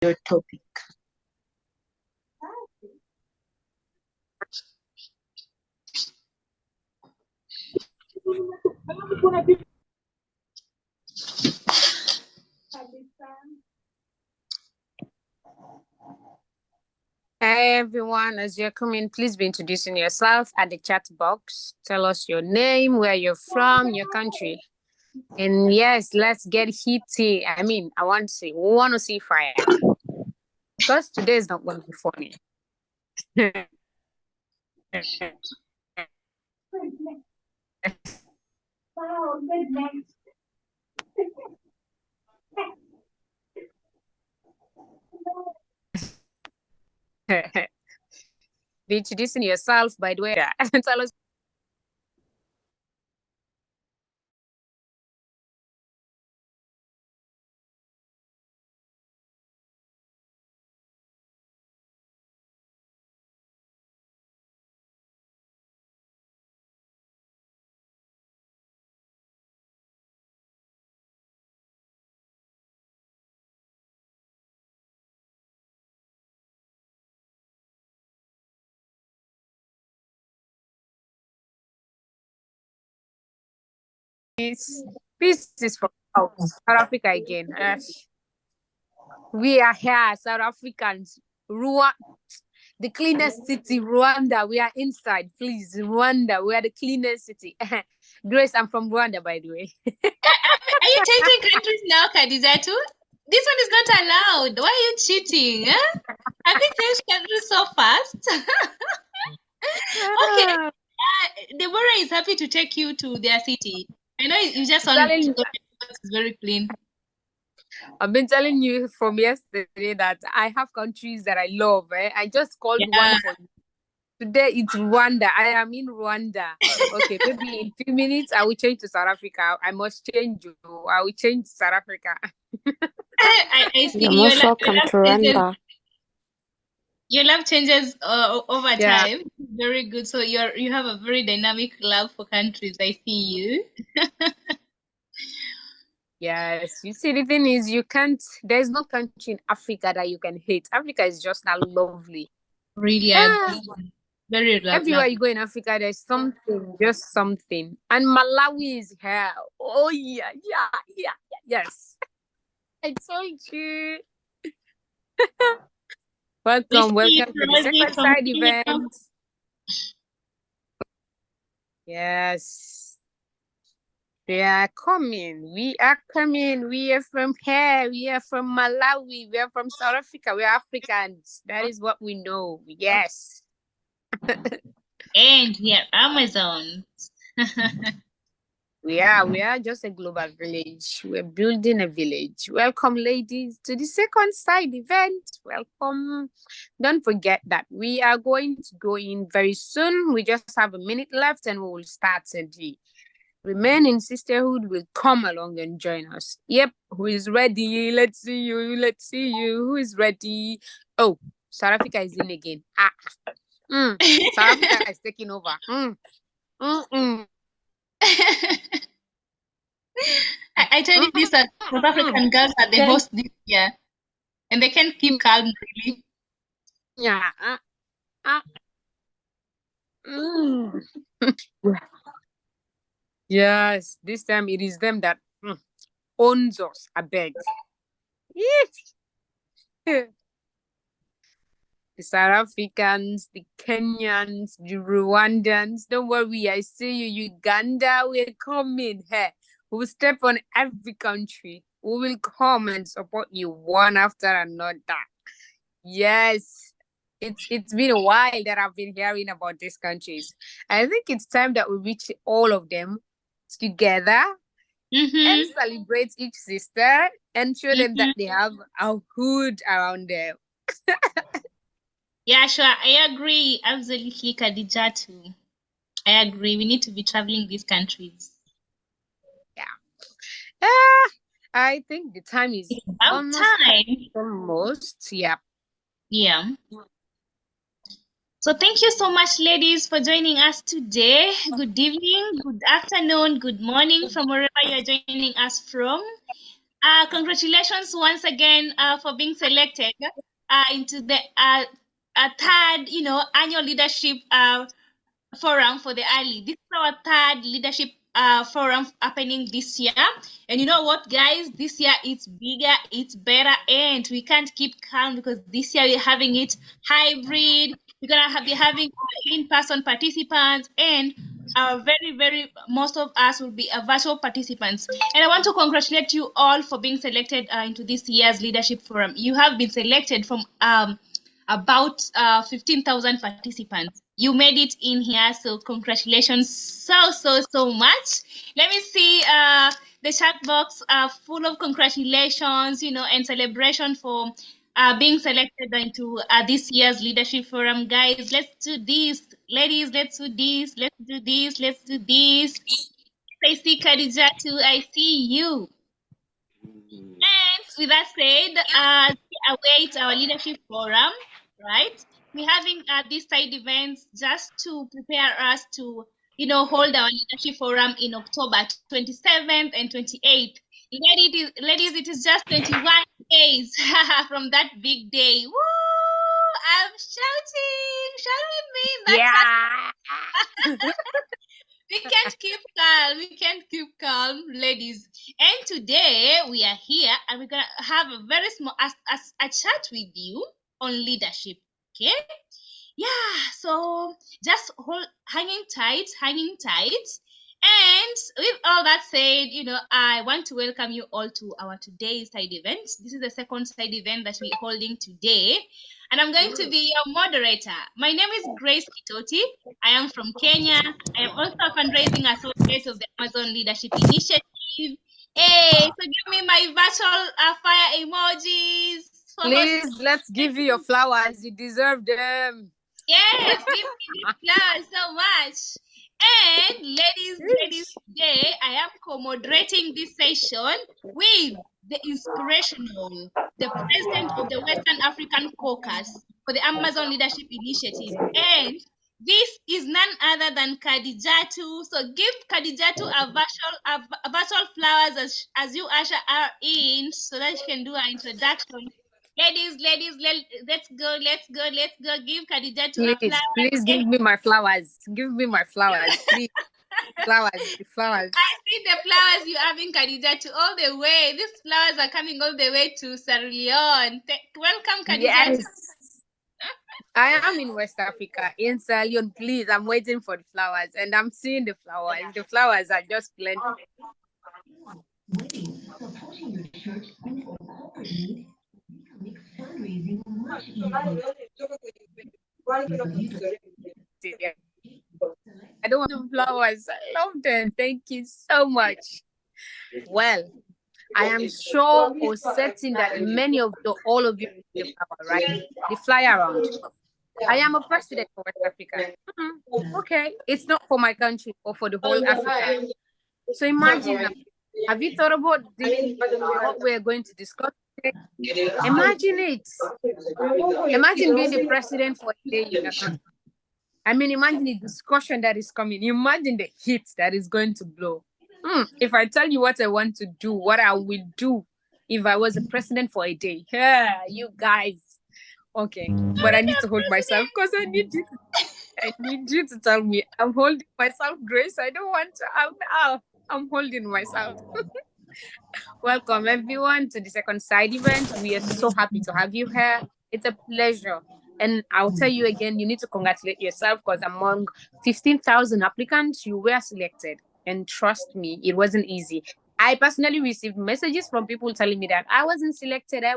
your topic. Hey everyone, as you're coming, please be introducing yourself at the chat box. Tell us your name, where you're from, your country. And yes, let's get heaty. I mean, we want to see fire. Because today is not going to be funny. Wow, good next. Be introducing yourself, by the way. Tell us. Peace is from South Africa again. We are here, South Africans. The cleanest city, Rwanda. We are inside, please. Rwanda, we are the cleanest city. Grace, I'm from Rwanda, by the way. Are you changing countries now, Kadizatu? This one is not allowed. Why are you cheating? Huh? Have you changed countries so fast? Okay. Deborah is happy to take you to their city. I know you just want to go. It's very clean. I've been telling you from yesterday that I have countries that I love. I just called one for you. Today it's Rwanda. I am in Rwanda. Okay, maybe in 2 minutes I will change to South Africa. I must change you. I will change to South Africa. I see. You're most welcome to Rwanda. Your love changes over time. Very good. So you have a very dynamic love for countries. I see you. Yes. You see, the thing is, there's no country in Africa that you can hate. Africa is just not lovely. Really, very lovely. Everywhere you go in Africa, there's something, just something. And Malawi is here. Oh, yes. I told you. Welcome to the second side event. Yes. We are coming. We are from here. We are from Malawi. We are from South Africa. We are Africans. That is what we know. Yes. And we are Amazons. We are just a global village. We're building a village. Welcome, ladies, to the second side event. Welcome. Don't forget that we are going to go in very soon. We just have a minute left and we will start the Remain in Sisterhood will come along and join us. Yep, who is ready? Let's see you. Who is ready? Oh, South Africa is in again. South Africa is taking over. I told you these South African girls are the host this year. And they can't keep calm, really. Yeah. Yes, this time it is them that owns us, I beg. Yes. The South Africans, the Kenyans, the Rwandans, don't worry, I see you. Uganda, we're coming here. We will step on every country. We will come and support you one after another. Yes. It's been a while that I've been hearing about these countries. I think it's time that we reach all of them together and celebrate each sister and show them that they have a hood around them. Yeah, sure. I agree. Absolutely, Khadija too. I agree. We need to be traveling these countries. Yeah. I think the time is almost. Yeah. Yeah. So thank you so much, ladies, for joining us today. Good evening, good afternoon, good morning from wherever you're joining us from. Congratulations once again for being selected into the third, annual leadership forum for the early. This is our third leadership forum happening this year. And you know what, guys? This year it's bigger, it's better, and we can't keep calm because this year we're having it hybrid. We're gonna be having in-person participants, and most of us will be virtual participants. And I want to congratulate you all for being selected into this year's leadership forum. You have been selected from about 15,000 participants. You made it in here, so congratulations so much. Let me see the chat box full of congratulations, and celebration for being selected into this year's leadership forum. Guys, let's do this. Ladies, let's do this. Let's do this. Let's do this. I see Khadija too. I see you. And with that said, await our leadership forum, right? We're having these side events just to prepare us to, hold our leadership forum in October 27th and 28th. Ladies, it is just 21 days from that big day. Woo! I'm shouting. Shout with me. Yeah. We can't keep calm. We can't keep calm, ladies. And today we are here and we're gonna have a very small a chat with you on leadership. Okay? Yeah. So just hanging tight. And with all that said, I want to welcome you all to our today's side event. This is the second side event that we're holding today. And I'm going to be your moderator. My name is Grace Kitoti. I am from Kenya. I am also a fundraising associate of the Amazon Leadership Initiative. Hey, so give me my virtual fire emojis. Please, let's give you your flowers. You deserve them. Yes, give me the flowers so much. And ladies, today I am co-moderating this session with the president of the Western African Caucus for the Amazon Leadership Initiative. And this is none other than Khadijatu. So give Khadijatu a virtual flowers as you usher her in so that she can do her introduction. Ladies, let's go. Give Khadijatu a flower. Please give me my flowers. Give me my flowers, please. Flowers. I see the flowers you have in Khadijatu all the way. These flowers are coming all the way to Sierra Leone. Welcome, Khadijatu. Yes. I am in West Africa, in Sierra Leone. Please, I'm waiting for the flowers, and I'm seeing the flowers. The flowers are just plenty. I don't want the flowers. I love them. Thank you so much. Well, I am sure or certain that many of all of you have the flower, right? The fly around. I am a president for West Africa. Okay, it's not for my country or for the whole Africa. So imagine, have you thought about what we're going to discuss today? Imagine it. Imagine being the president for a day in a country. I mean, imagine the discussion that is coming. Imagine the heat that is going to blow. If I tell you what I want to do, what I will do if I was a president for a day. Yeah, you guys. Okay, but I need to hold myself because I need you to tell me. I'm holding myself, Grace. I don't want to. I'm holding myself. Welcome, everyone, to the second side event. We are so happy to have you here. It's a pleasure. And I'll tell you again, you need to congratulate yourself because among 15,000 applicants, you were selected. And trust me, it wasn't easy. I personally received messages from people telling me that I wasn't selected. I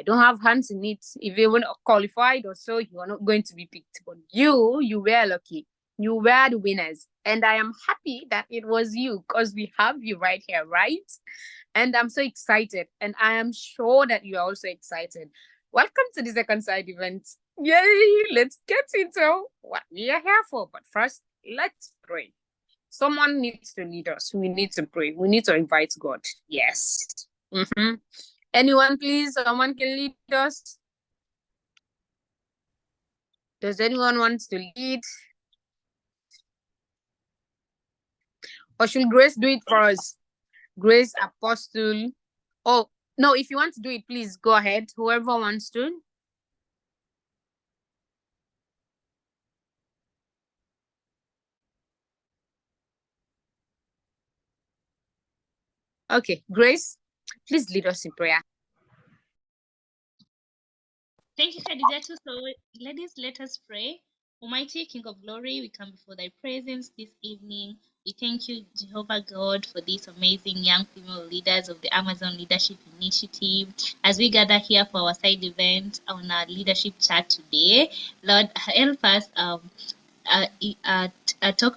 don't have hands in it. If you weren't qualified or so, you are not going to be picked. But you were lucky. You were the winners. And I am happy that it was you because we have you right here, right? And I'm so excited. And I am sure that you are also excited. Welcome to the second side event. Yay! Let's get into what we are here for. But first, let's pray. Someone needs to lead us. We need to pray. We need to invite God. Yes. Anyone, please? Someone can lead us. Does anyone want to lead? Or should Grace do it for us? Grace, Apostle, Oh, no, if you want to do it, please go ahead. Whoever wants to. Okay, Grace, please lead us in prayer. Thank you, Khadijatu. So, ladies, let us pray. Almighty King of Glory, we come before thy presence this evening. We thank you, Jehovah God, for these amazing young female leaders of the Amazon Leadership Initiative. As we gather here for our side event on our leadership chat today, Lord, help us talk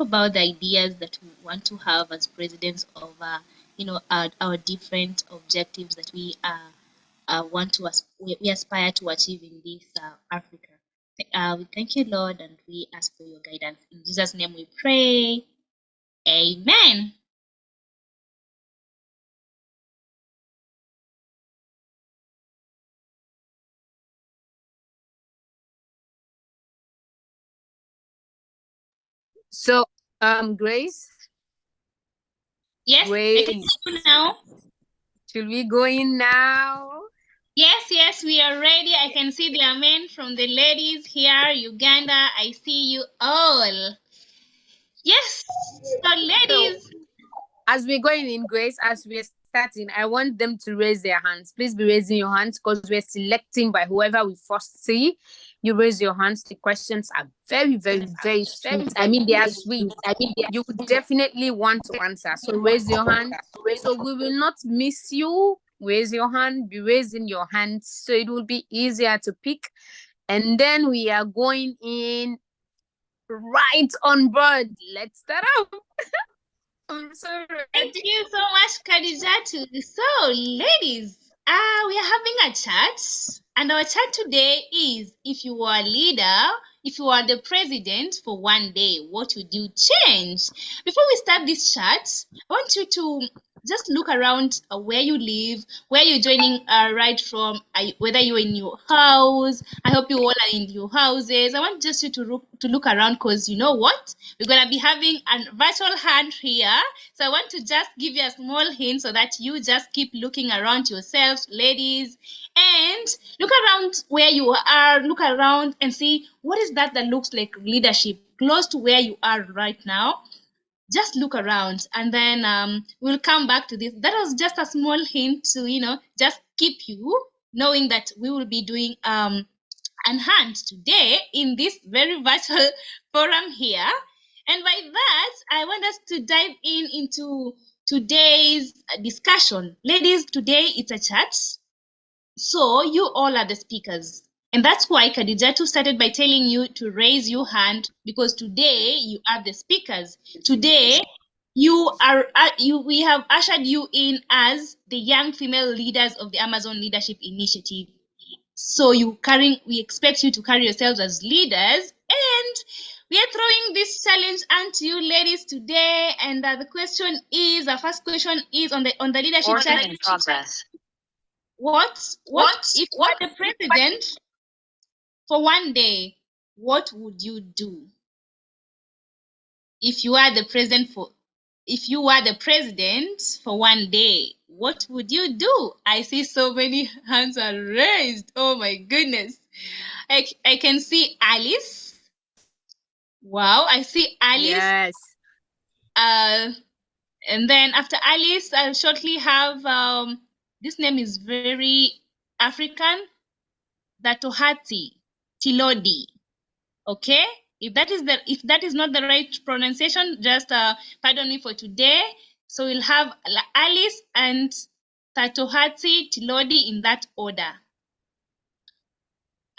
about the ideas that we want to have as presidents of, our different objectives that we we aspire to achieve in this Africa. We thank you, Lord, and we ask for your guidance. In Jesus' name we pray. Amen. So, Grace. Yes, Grace. I can hear you now. Should we go in now? Yes, we are ready. I can see the amen from the ladies here. Uganda, I see you all. Yes, so ladies. So, as we're going in, Grace, as we're starting, I want them to raise their hands. Please be raising your hands because we're selecting by whoever we first see. You raise your hands. The questions are very, very, very sweet. I mean, they are sweet. You would definitely want to answer. So raise your hand. So we will not miss you. Raise your hand. Be raising your hands. So it will be easier to pick. And then we are going in right on board. Let's start off. I'm so ready. Thank you so much, Khadijatu. So, ladies, we are having a chat, and our chat today is: if you were a leader, if you are the president for one day, what would you change? Before we start this chat, I want you to just look around where you live, where you're joining right from, whether you're in your house. I hope you all are in your houses. I want just you to look around, because you know what? We're going to be having a virtual hand here. So I want to just give you a small hint so that you just keep looking around yourselves, ladies, and look around where you are. Look around and see what is that looks like leadership close to where you are right now. Just look around, and then we'll come back to this. That was just a small hint to just keep you knowing that we will be doing and hand today in this very virtual forum here. And by that, I want us to dive into today's discussion. Ladies, today it's a chat. So you all are the speakers. And that's why Khadijatu started by telling you to raise your hand, because today you are the speakers. Today we have ushered you in as the young female leaders of the Amazon Leadership Initiative. So we expect you to carry yourselves as leaders, and we are throwing this challenge onto you ladies today. And the first question is on the leadership challenge. In progress. What if you are the president for one day? What would you do? If you are the president for one day, what would you do? I see so many hands are raised. Oh my goodness. I can see Alice. Wow, I see Alice. Yes. And then after Alice, I'll shortly have this name is very African. Datohati Tilodi. Okay? If that is not the right pronunciation, just pardon me for today. So we'll have Alice and Tatohati Tilodi in that order.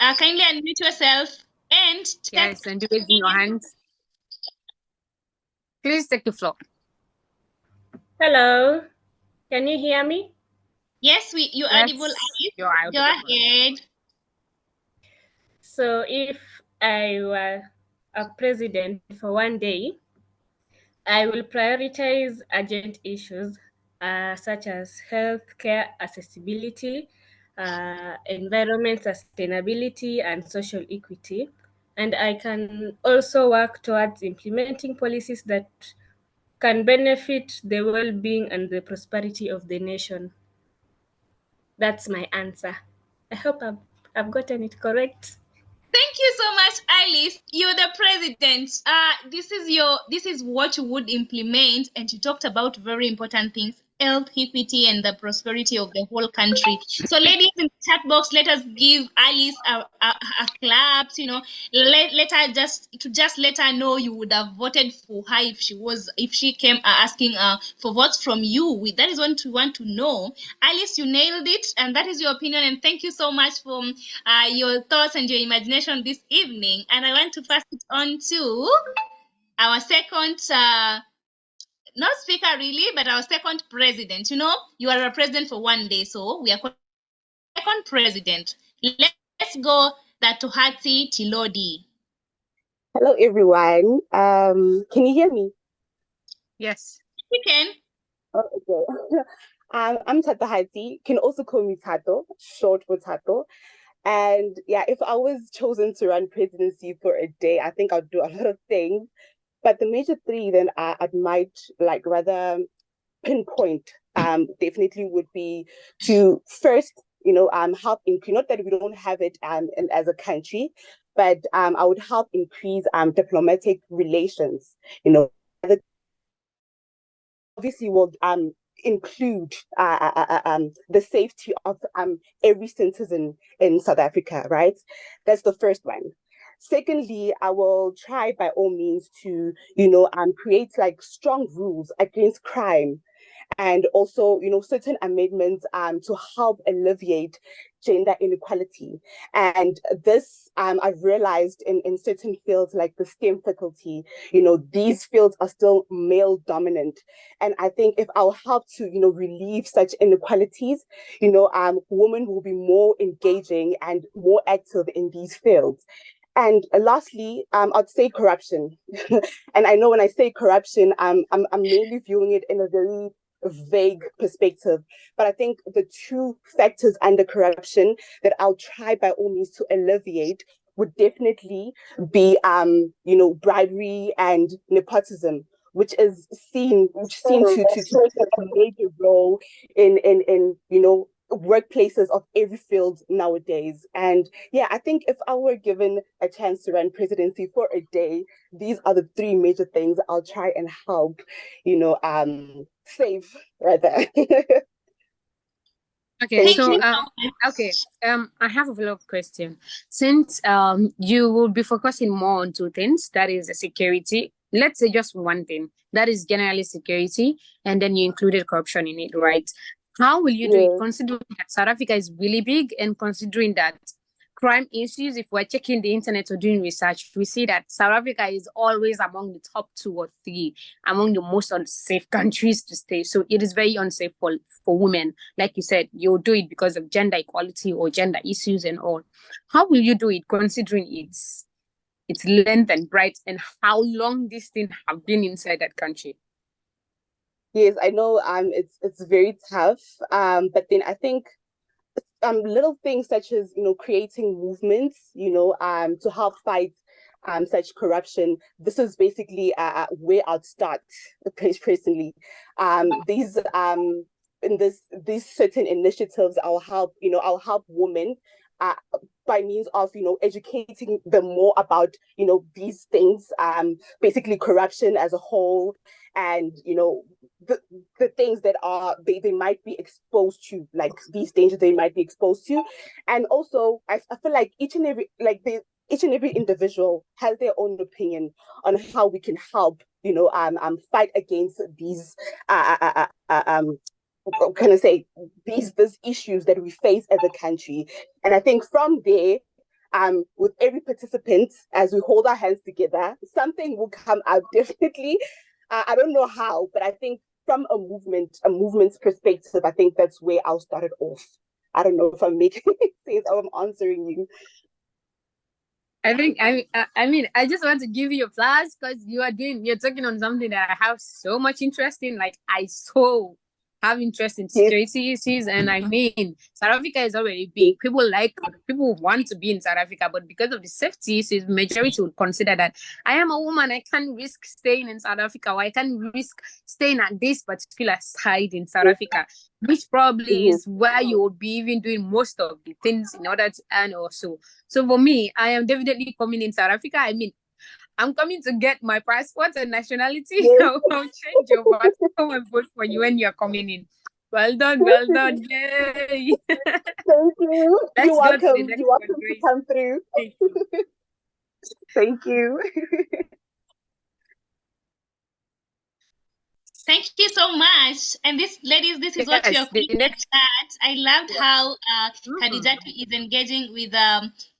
Kindly unmute yourself and yes, and be raising your hands. Please take the floor. Hello, can you hear me? Yes, you're audible, Alice. You're audible. Go ahead. So if I were a president for one day, I will prioritize urgent issues such as healthcare accessibility, environment sustainability, and social equity. And I can also work towards implementing policies that can benefit the well-being and the prosperity of the nation. That's my answer. I hope I've gotten it correct. Thank you so much, Alice. You're the president. This is what you would implement, and you talked about very important things: health, equity, and the prosperity of the whole country. So, ladies in the chat box, let us give Alice a claps. Let her just let her know you would have voted for her if she came asking for votes from you. That is what we want to know. Alice, you nailed it, and that is your opinion. And thank you so much for your thoughts and your imagination this evening. And I want to pass it on to our second, not speaker really, but our second president. You are a president for one day, so we are second president. Let's go that to Hati Tilodi. Hello, everyone. Can you hear me? Yes. We can. Oh, okay. I'm Tato Hati. Can also call me Tato, short for Tato. And yeah, if I was chosen to run presidency for a day, I think I'd do a lot of things. But the major three, then I might rather pinpoint. Definitely would be to first, help increase. Not that we don't have it as a country, but I would help increase diplomatic relations. Obviously will include the safety of every citizen in South Africa, right? That's the first one. Secondly, I will try by all means to, create strong rules against crime, and also, certain amendments to help alleviate gender inequality. And this, I've realized in certain fields like the STEM faculty, these fields are still male dominant. And I think if I'll help to, relieve such inequalities, women will be more engaging and more active in these fields. And lastly, I'd say corruption. And I know when I say corruption, I'm mainly viewing it in a very vague perspective. But I think the two factors under corruption that I'll try by all means to alleviate would definitely be, bribery and nepotism, which seem to play a major role in workplaces of every field nowadays. And yeah, I think if I were given a chance to run presidency for a day, these are the three major things I'll try and help, save rather. Okay, Thank so you. I have a follow-up question. Since you will be focusing more on two things, that is the security. Let's say just one thing, that is generally security, and then you included corruption in it, right? How will you do it, considering that South Africa is really big, and considering that crime issues, if we're checking the internet or doing research, we see that South Africa is always among the top 2 or 3 among the most unsafe countries to stay. So it is very unsafe for women. Like you said, you'll do it because of gender equality or gender issues and all. How will you do it, considering its length and breadth, and how long these things have been inside that country? Yes, I know it's very tough. But then I think little things such as creating movements, to help fight such corruption. This is basically where I'd start personally. These these certain initiatives, I'll help women by means of educating them more about these things, basically corruption as a whole, and the things that they might be exposed to, like these dangers they might be exposed to. And also I feel like each and every individual has their own opinion on how we can help fight against these can I say these issues that we face as a country. And I think from there, with every participant, as we hold our hands together, something will come out definitely. I don't know how, but I think from a movement's perspective, I think that's where I'll start it off. I don't know if I'm making sense or I'm answering you. I just want to give you applause because you're talking on something that I have so much interest in. Like, I so have interest in security issues. And I mean, South Africa is already big. People want to be in South Africa, but because of the safety issues, majority would consider that I am a woman, I can't risk staying in South Africa, or I can't risk staying at this particular side in South Africa, which probably is where you would be even doing most of the things in order to earn also. So for me, I am definitely coming in South Africa. I mean, I'm coming to get my passport and nationality. Yes. I'll change your passport and vote for you when you're coming in. Well done, well done. Yay. Thank you. Let's You're welcome. go to the next You're welcome one, to come through. Thank you. Thank you. Thank you so much. And this, ladies, this is what we are calling a chat. I loved how Khadijatu is engaging with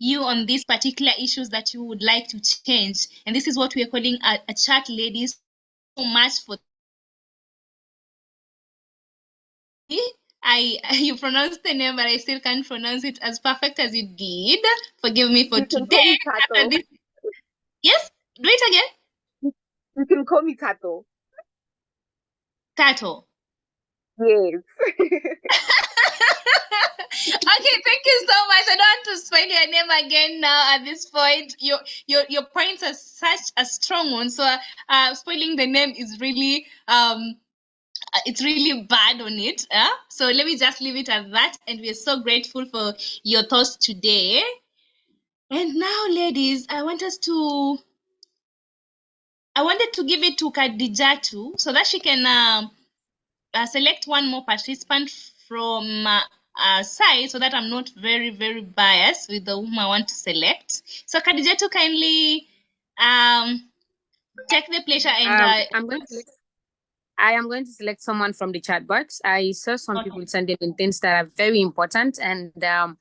you on these particular issues that you would like to change. And this is what we are calling a chat, ladies. So much for you pronounced the name, but I still can't pronounce it as perfect as you did. Forgive me for today. Yes, do it again. You can call me Kato. Kato. Yes. Okay, thank you so much. I don't want to spell your name again now at this point. Your points are such a strong one. So spoiling the name is really it's really bad on it. So let me just leave it at that. And we're so grateful for your thoughts today. And now, ladies, I wanted to give it to Khadijatu so that she can select one more participant from side, so that I'm not very, very biased with the whom I want to select. So Khadijatu, kindly take the pleasure and I am going to select someone from the chat box. I saw some people sending in things that are very important, and I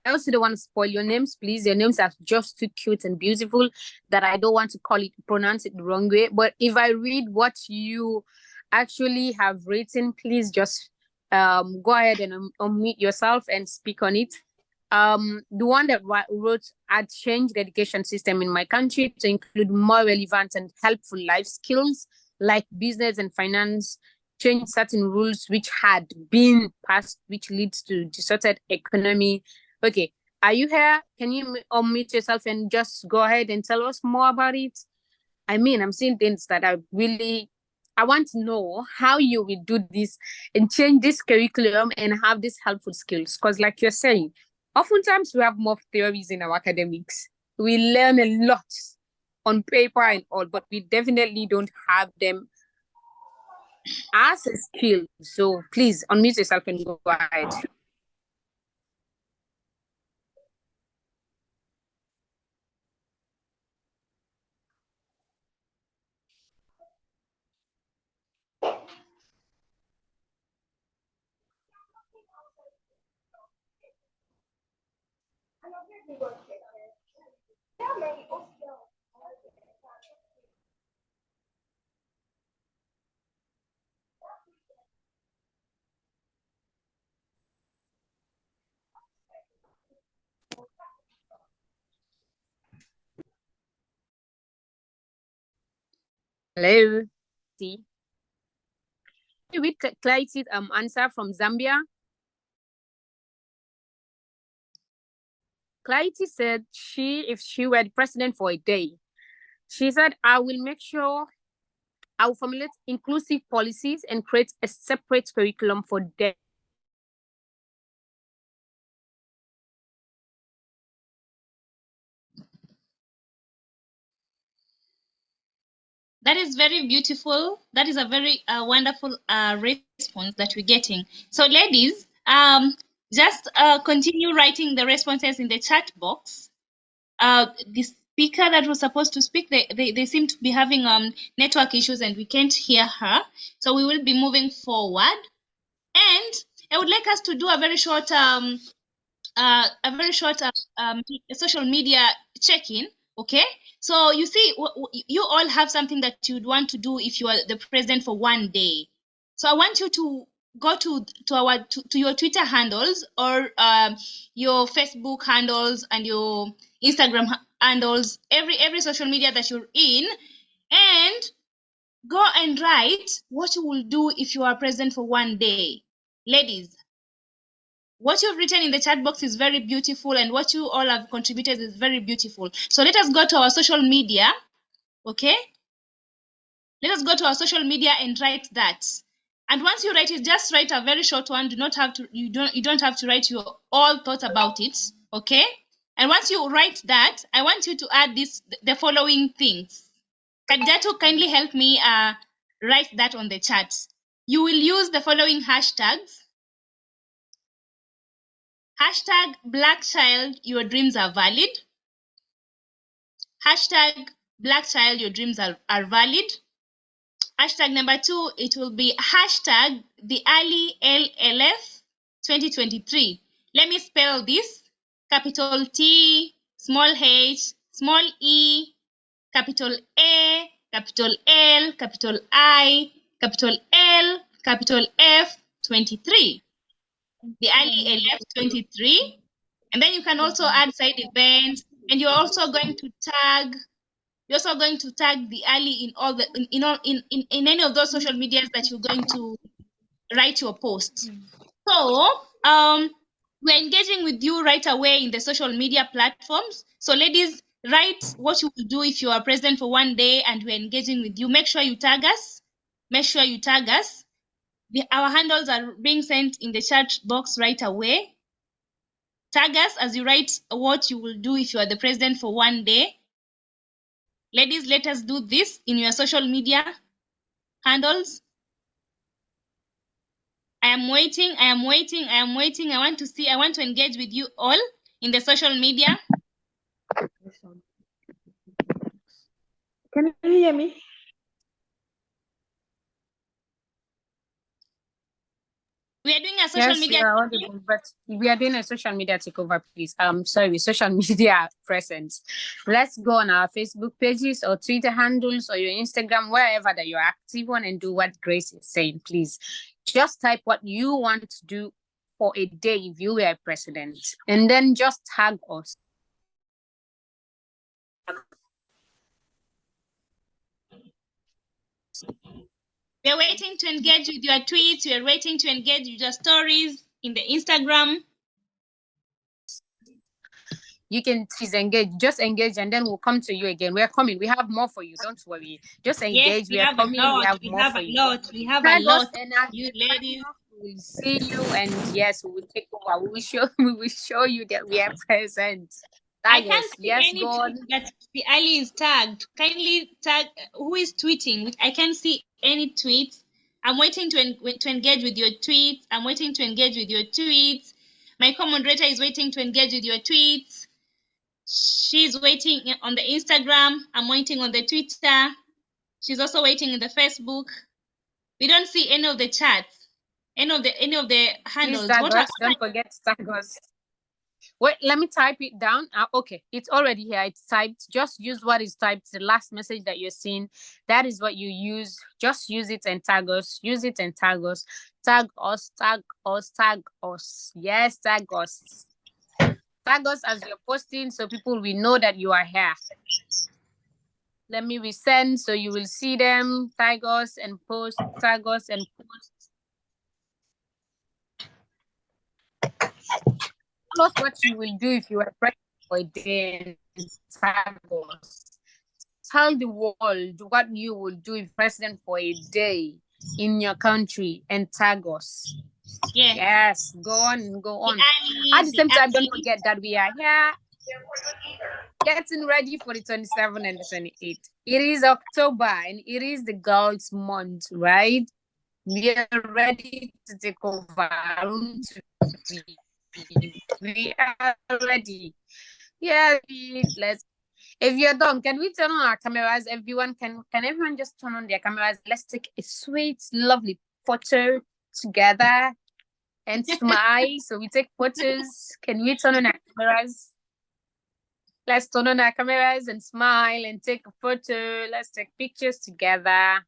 also don't want to spoil your names. Please, your names are just too cute and beautiful that I don't want to pronounce it the wrong way. But if I read what you actually have written, please just go ahead and unmute yourself and speak on it. The one that wrote, "I'd change the education system in my country to include more relevant and helpful life skills like business and finance, change certain rules which had been passed, which leads to distorted economy." Okay, are you here? Can you unmute yourself and just go ahead and tell us more about it? I mean, I'm seeing things that I want to know how you will do this and change this curriculum and have these helpful skills. Because like you're saying, oftentimes we have more theories in our academics. We learn a lot on paper and all, but we definitely don't have them as a skill. So please unmute yourself and go ahead. Hello. See. With Clarity's answer from Zambia. Clarity said if she were the president for a day, she said, "I will make sure I will formulate inclusive policies and create a separate curriculum for them." That is very beautiful. That is a very wonderful response that we're getting. So, ladies, just continue writing the responses in the chat box. The speaker that was supposed to speak, they seem to be having network issues and we can't hear her. So we will be moving forward. And I would like us to do a very short social media check-in. Okay, so you see, you all have something that you'd want to do if you are the president for one day. So I want you to go to your Twitter handles or your Facebook handles and your Instagram handles, every social media that you're in, and go and write what you will do if you are president for one day. Ladies, what you've written in the chat box is very beautiful, and what you all have contributed is very beautiful. So let us go to our social media, okay? Let us go to our social media and write that. And once you write it, just write a very short one. You don't have to write your all thoughts about it, okay? And once you write that, I want you to add the following things. Kadijato, kindly help me write that on the chat. You will use the following hashtags. Hashtag Black Child, your dreams are valid. Hashtag Black Child, your dreams are valid. Hashtag number 2, it will be hashtag TheALILF23. Let me spell this. Capital T, small h, small e, capital A, capital L, capital I, capital L, capital F, 23. TheALILF23. And then you can also add side events, and you're also going to tag the Ali in all the in any of those social medias that you're going to write your post. So we're engaging with you right away in the social media platforms. So ladies, write what you will do if you are president for one day, and we're engaging with you. Make sure you tag us. Our handles are being sent in the chat box right away. Tag us as you write what you will do if you are the president for one day. Ladies, let us do this in your social media handles. I am waiting. I want to engage with you all in the social media. Can you hear me? We are doing a social media. But we are doing a social media takeover, please. Sorry, social media presence. Let's go on our Facebook pages or Twitter handles or your Instagram, wherever that you're active on, and do what Grace is saying, please. Just type what you want to do for a day if you were president, and then just tag us. We're waiting to engage with your tweets. We're waiting to engage with your stories in the Instagram. You can please engage, just engage, and then we'll come to you again. We're coming. We have more for you. Don't worry. Just engage. Yes, we have coming. A lot. We have more for you. We have a lot. And you ladies. We'll see you, and yes, we will take over. We will show you that we are present. I can't see any tweet that the Ali is tagged. Kindly tag who is tweeting. I can't see any tweets. I'm waiting to engage with your tweets. My co-moderator is waiting to engage with your tweets. She's waiting on the Instagram. I'm waiting on the Twitter. She's also waiting in the Facebook. We don't see any of the chats, any of the handles. Don't forget to tag us. Wait, let me type it down. Okay, it's already here. It's typed. Just use what is typed. The last message that you're seeing, that is what you use. Just use it and tag us. Use it and tag us. Tag us, tag us, tag us. Yes, tag us. Tag us as you're posting so people will know that you are here. Let me resend so you will see them. Tag us and post. Tag us and post. Tell us what you will do if you are pregnant for a day, and tag us. Tell the world what you will do if president for a day in your country, and tag us. Yes, go on. At the same time, don't forget that we are here getting ready for the 27th and the 28th. It is October and it is the girls' month, right? We are ready to take over. We are ready. Yeah, let's. If you're done, can we turn on our cameras? Everyone, can everyone just turn on their cameras? Let's take a sweet, lovely photo together and smile. So we take photos. Can we turn on our cameras? Let's turn on our cameras and smile and take a photo. Let's take pictures together.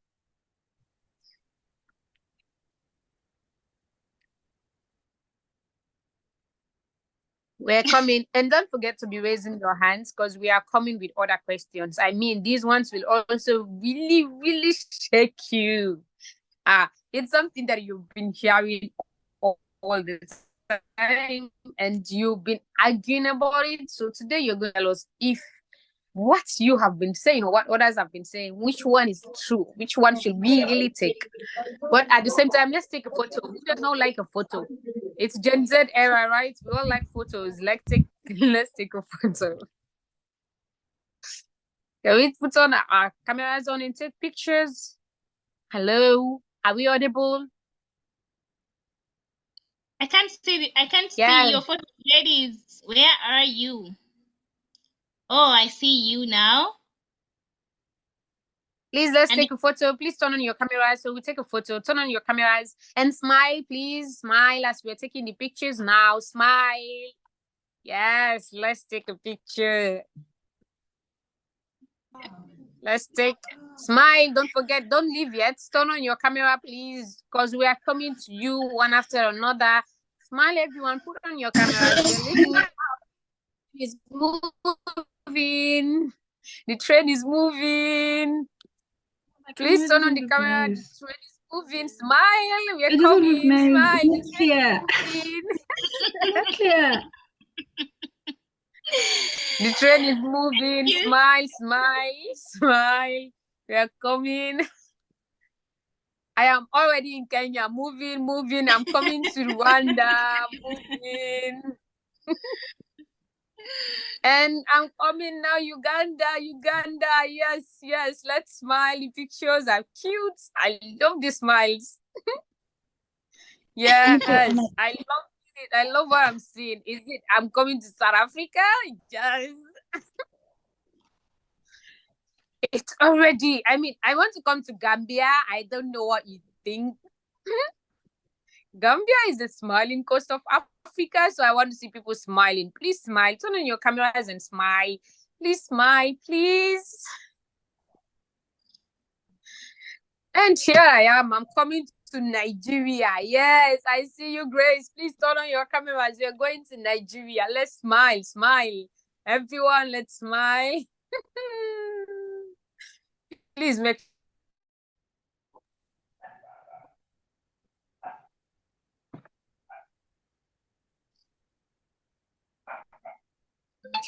We're coming, and don't forget to be raising your hands because we are coming with other questions. I mean, these ones will also really, really shake you. It's something that you've been hearing all the time, and you've been arguing about it. So today you're going to tell us if what you have been saying or what others have been saying, which one is true, which one should we really take. But at the same time, let's take a photo. Who does not like a photo? It's Gen Z era, right? We all like photos. Let's take a photo. Can we put on our cameras on and take pictures? Hello, are we audible? I can't see your photo, ladies. Where are you? Oh, I see you now. Please, let's take a photo. Please turn on your cameras. So we take a photo. Turn on your cameras and smile. Please smile as we're taking the pictures now. Smile. Yes, let's take a picture. Let's take smile. Don't forget, don't leave yet. Turn on your camera, please, because we are coming to you one after another. Smile, everyone. Put on your cameras. We're leaving it out. It's moving. The train is moving. Please turn on the camera. The train is moving. Smile. We're coming. Smile. The train is moving. The train is moving. Smile, smile, smile. We are coming. I am already in Kenya. Moving. I'm coming to Rwanda. Moving. And I'm coming now, Uganda. Yes. Let's smile. The pictures are cute. I love the smiles. Yes, I love it. I love what I'm seeing. Is it I'm coming to South Africa? Yes. It's already, I mean, I want to come to Gambia. I don't know what you think. Gambia is the smiling coast of Africa, so I want to see people smiling. Please smile. Turn on your cameras and smile. Please smile, please. And here I am. I'm coming to Nigeria. Yes, I see you, Grace. Please turn on your cameras. We're going to Nigeria. Let's smile. Everyone, let's smile. Please make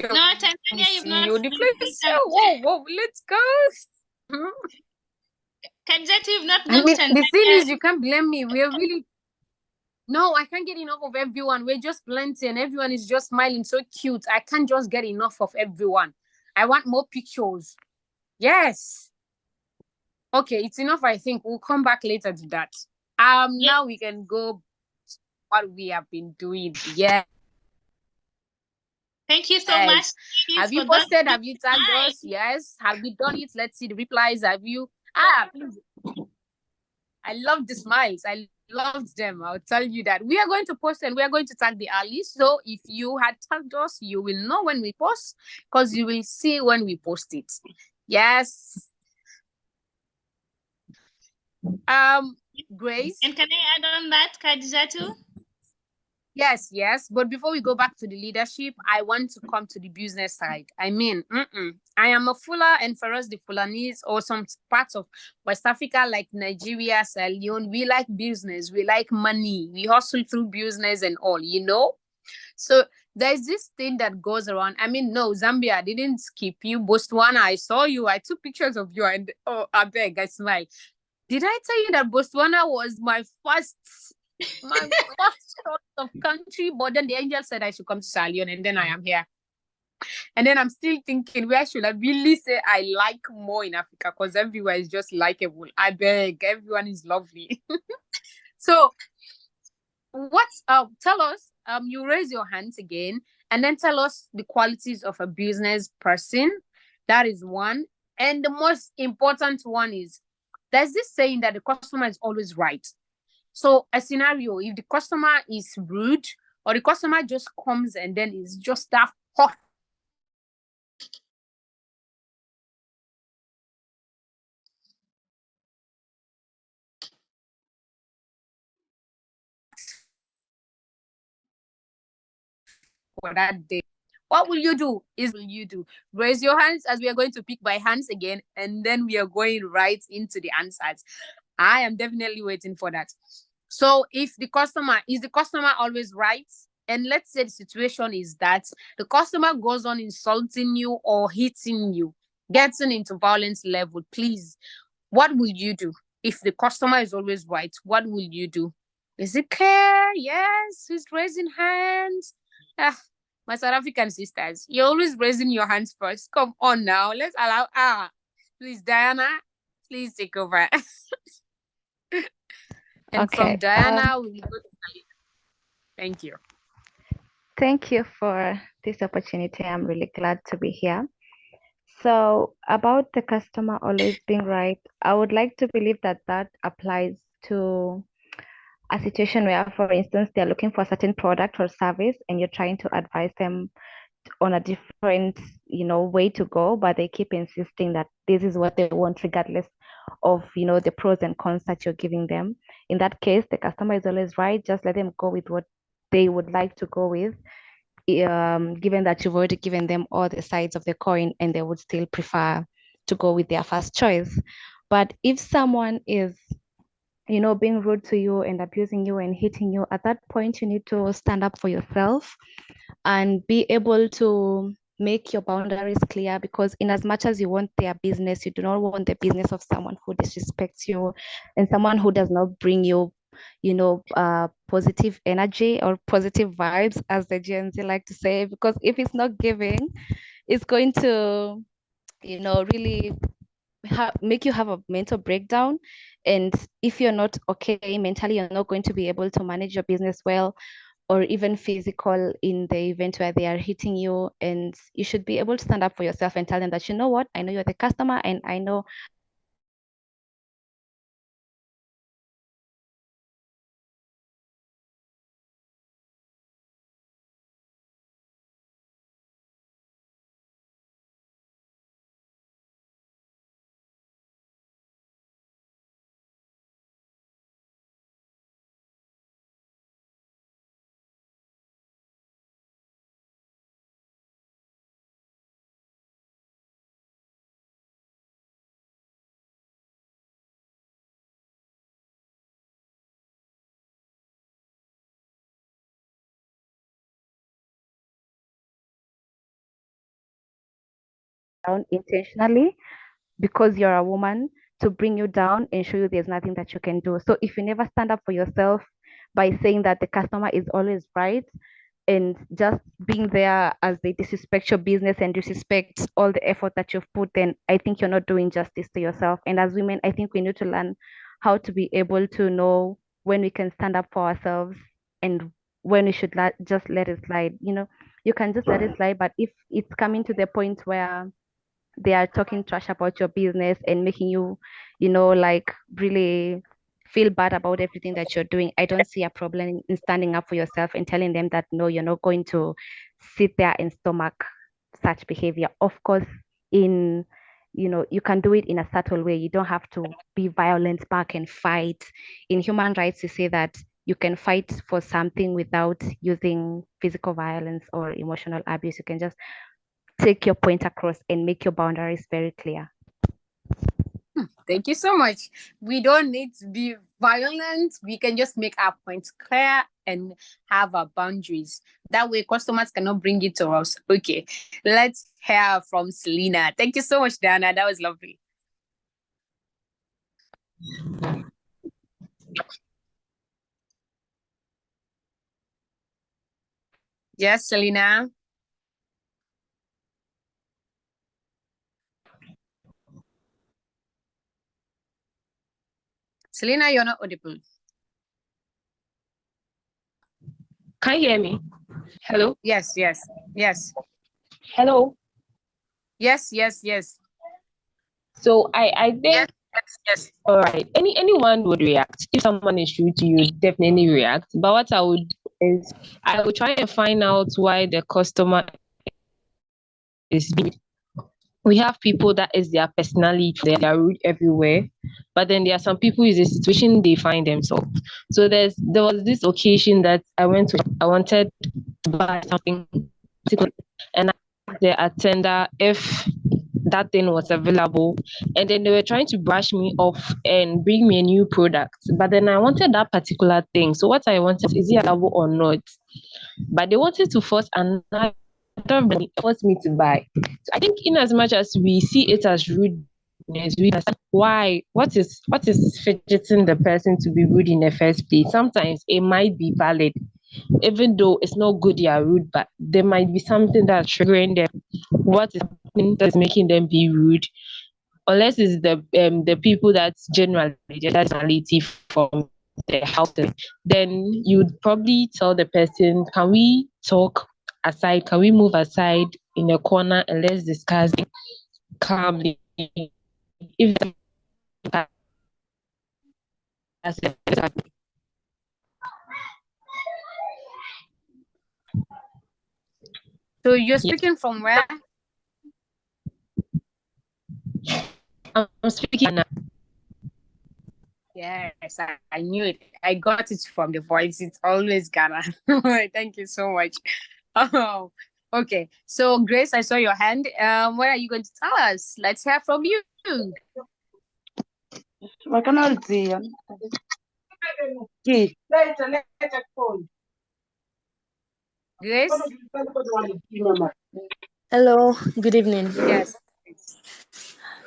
No, Tanzania, you've not. The place. Whoa, let's go. Kajati, you've not. I mean, the thing is, you can't blame me. We're really. No, I can't get enough of everyone. We're just plenty and everyone is just smiling so cute. I can't just get enough of everyone. I want more pictures. Yes. Okay, it's enough, I think. We'll come back later to that. Now we can go to what we have been doing. Yeah. Thank you so much. Have you posted? Have you tagged us? Yes. Have you done it? Let's see the replies. Have you? Please. I love the smiles. I loved them. I'll tell you that. We are going to post and we are going to tag the Ali. So if you had tagged us, you will know when we post because you will see when we post it. Yes. Grace. And can I add on that, Khadijatu? Yes. But before we go back to the leadership, I want to come to the business side. I mean, I am a Fula, and for us, the Fulanese or some parts of West Africa like Nigeria, Sierra Leone, we like business. We like money. We hustle through business and all, you know? So there's this thing that goes around. I mean, no, Zambia, I didn't skip you. Botswana, I saw you. I took pictures of you and, I beg, I smile. Did I tell you that Botswana was my first choice of country? But then the angel said I should come to Sierra Leone, and then I am here. And then I'm still thinking, where should I really say I like more in Africa? Because everywhere is just likable. I beg, everyone is lovely. So tell us, you raise your hands again, and then tell us the qualities of a business person. That is one. And the most important one is, there's this saying that the customer is always right. So a scenario, if the customer is rude or the customer just comes and then is just that hot. for that day. What will you do? Raise your hands, as we are going to pick by hands again, and then we are going right into the answers. I am definitely waiting for that. So if the customer always right? And let's say the situation is that the customer goes on insulting you or hitting you, getting into violence level, please, what will you do? If the customer is always right, what will you do? Is it clear? Yes, who's raising hands? My South African sisters, you're always raising your hands first. Come on now, let's allow, please, Diana, please take over. And Okay. from Diana, we will go to Salina. Thank you. Thank you for this opportunity. I'm really glad to be here. So about the customer always being right, I would like to believe that that applies to a situation where, for instance, they're looking for a certain product or service and you're trying to advise them on a different, way to go, but they keep insisting that this is what they want, regardless of, the pros and cons that you're giving them. In that case, the customer is always right. Just let them go with what they would like to go with, given that you've already given them all the sides of the coin and they would still prefer to go with their first choice. But if someone is, being rude to you and abusing you and hitting you, at that point, you need to stand up for yourself and be able to make your boundaries clear, because in as much as you want their business, you do not want the business of someone who disrespects you and someone who does not bring you, positive energy or positive vibes, as the Gen Z like to say, because if it's not giving, it's going to, really make you have a mental breakdown. And if you're not okay mentally, you're not going to be able to manage your business well, or even physical, in the event where they are hitting you. And you should be able to stand up for yourself and tell them that, you know what, I know you're the customer and I know down intentionally because you're a woman, to bring you down and show you there's nothing that you can do. So if you never stand up for yourself by saying that the customer is always right, and just being there as they disrespect your business and disrespect all the effort that you've put, then I think you're not doing justice to yourself. And as women, I think we need to learn how to be able to know when we can stand up for ourselves and when we should just let it slide. You can just let it slide, but if it's coming to the point where they are talking trash about your business and making you, like really feel bad about everything that you're doing, I don't see a problem in standing up for yourself and telling them that no, you're not going to sit there and stomach such behavior. Of course, you can do it in a subtle way. You don't have to be violent back and fight. In human rights, you say that you can fight for something without using physical violence or emotional abuse. You can just take your point across and make your boundaries very clear. Thank you so much. We don't need to be violent. We can just make our points clear and have our boundaries. That way customers cannot bring it to us. Okay, let's hear from Selena. Thank you so much, Dana. That was lovely. Yes, Selena. Selena, you're not audible. Can you hear me? Hello? Yes. Hello? Yes. So I think Yes. all right. Anyone would react. If someone is rude to you, definitely react. But what I would do is I would try and find out why the customer is being. we have people that is their personality, they are rude everywhere. But then there are some people is a situation they find themselves. So there was this occasion that I wanted to buy something, and I asked the attender if that thing was available, and then they were trying to brush me off and bring me a new product. But then I wanted that particular thing. So what I wanted is it available or not? But they wanted to force another force me to buy. So I think in as much as we see it as rudeness, we understand why what is fidgeting the person to be rude in the first place. Sometimes it might be valid, even though it's not good they are rude, but there might be something that's triggering them. What is happening that's making them be rude? Unless it's the people that's generally their personality from the house, then you'd probably tell the person, can we talk aside? Can we move aside in a corner and let's discuss calmly? If So you're speaking from where? I'm speaking now. Yes, I knew it. I got it from the voice. It's always Ghana. Thank you so much. Oh, okay. So Grace, I saw your hand. What are you going to tell us? Let's hear from you. Grace? Hello, good evening. Yes.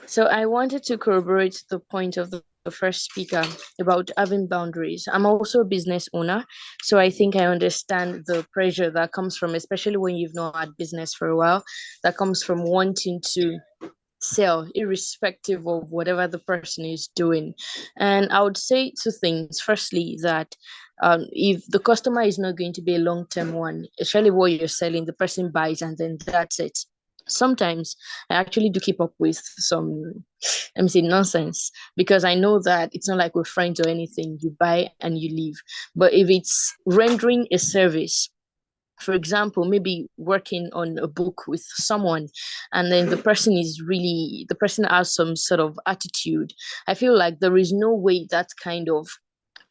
So I wanted to corroborate the point of the first speaker about having boundaries. I'm also a business owner, so I think I understand the pressure that comes from, especially when you've not had business for a while, that comes from wanting to sell irrespective of whatever the person is doing. And I would say two things. Firstly, that if the customer is not going to be a long-term one, especially what you're selling, the person buys and then that's it. Sometimes I actually do keep up with some, let me say, nonsense, because I know that it's not like we're friends or anything. You buy and you leave. But if it's rendering a service, for example, maybe working on a book with someone, and then the person has some sort of attitude, I feel like there is no way that kind of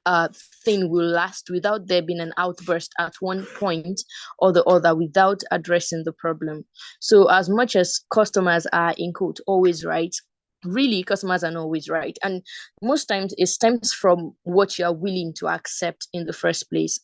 uh, thing will last without there being an outburst at one point or the other without addressing the problem. So, as much as customers are, in quote, always right, really customers are not always right. And most times it stems from what you are willing to accept in the first place.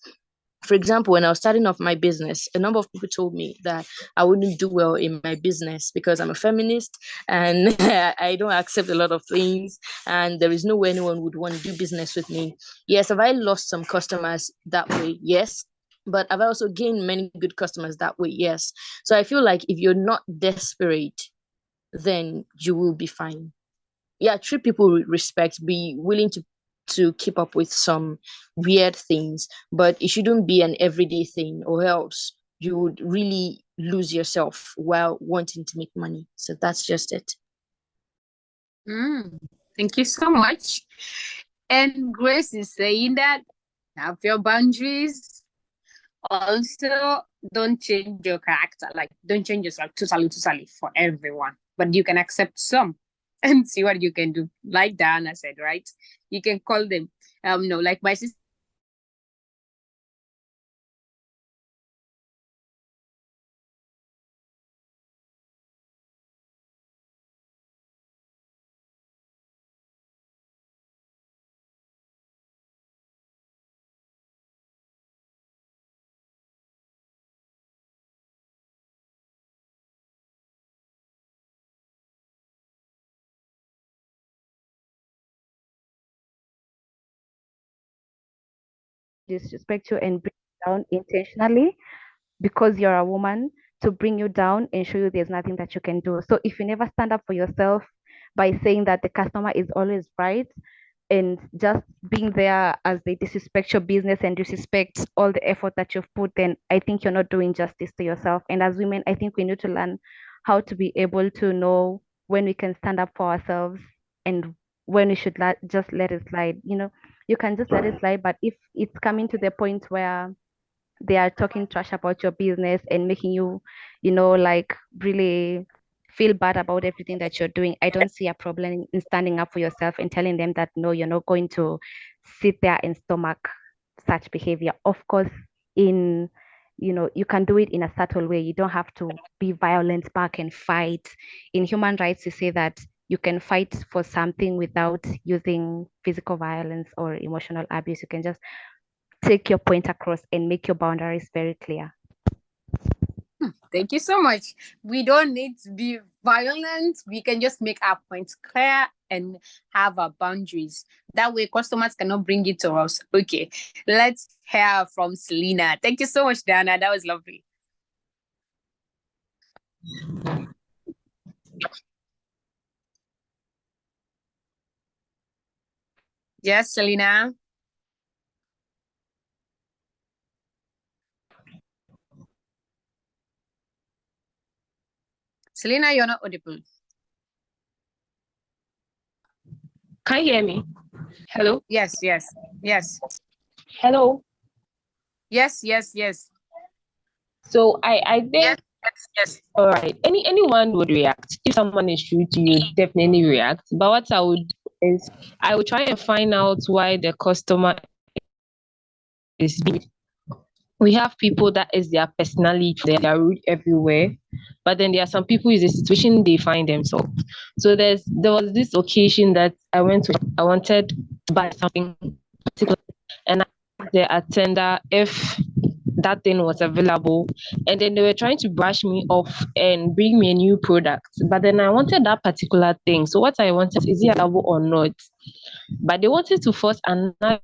For example, when I was starting off my business, a number of people told me that I wouldn't do well in my business because I'm a feminist and I don't accept a lot of things, and there is no way anyone would want to do business with me. Yes, have I lost some customers that way? Yes. But have I also gained many good customers that way? Yes. So I feel like if you're not desperate, then you will be fine. Yeah, treat people with respect, be willing to keep up with some weird things, but it shouldn't be an everyday thing, or else you would really lose yourself while wanting to make money. So that's just it. Thank you so much. And Grace is saying that have your boundaries. Also, don't change your character. Like, don't change yourself totally for everyone. But you can accept some and see what you can do. Like Diana said, right? You can call them. No, like my sister. Disrespect you and bring you down intentionally because you're a woman, to bring you down and show you there's nothing that you can do. So if you never stand up for yourself by saying that the customer is always right and just being there as they disrespect your business and disrespect all the effort that you've put, then I think you're not doing justice to yourself. And as women, I think we need to learn how to be able to know when we can stand up for ourselves and when we should just let it slide. You can just let it slide, but if it's coming to the point where they are talking trash about your business and making you, like really feel bad about everything that you're doing, I don't see a problem in standing up for yourself and telling them that no, you're not going to sit there and stomach such behavior. Of course, in you can do it in a subtle way. You don't have to be violent back and fight. In human rights, you say that you can fight for something without using physical violence or emotional abuse. You can just take your point across and make your boundaries very clear. Thank you so much. We don't need to be violent. We can just make our points clear and have our boundaries. That way, customers cannot bring it to us. Okay, let's hear from Selena. Thank you so much, Dana. That was lovely. Yes, Selena. Selena, you're not audible. Can you hear me? Hello? Yes. Hello? Yes. So I think Yes. all right. Anyone would react. If someone is rude to you, definitely react. But what I would do is I would try and find out why the customer is being. We have people that is their personality, they are rude everywhere. But then there are some people is a situation they find themselves. So there was this occasion that I wanted to buy something particular, and I asked the attender if that thing was available, and then they were trying to brush me off and bring me a new product, but then I wanted that particular thing. So what I wanted is it available or not, but they wanted to force another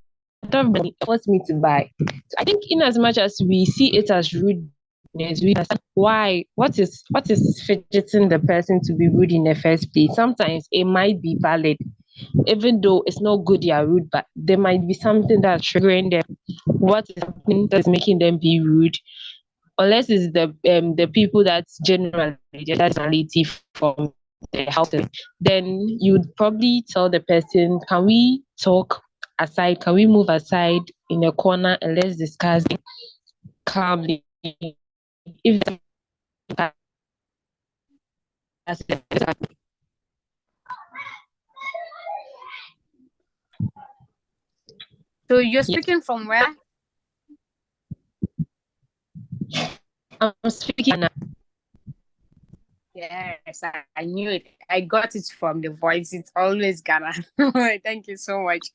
money, force me to buy. So I think in as much as we see it as rudeness, we understand why, what is fidgeting the person to be rude in the first place. Sometimes it might be valid, even though it's not good they are rude, but there might be something that's triggering them. What is happening that's making them be rude? Unless it's the people that's generally their personality from the house, then you'd probably tell the person, can we talk aside? Can we move aside in a corner and let's discuss it calmly? If So you're speaking from where? I'm speaking. Yes, I knew it. I got it from the voice. It's always Ghana. Thank you so much.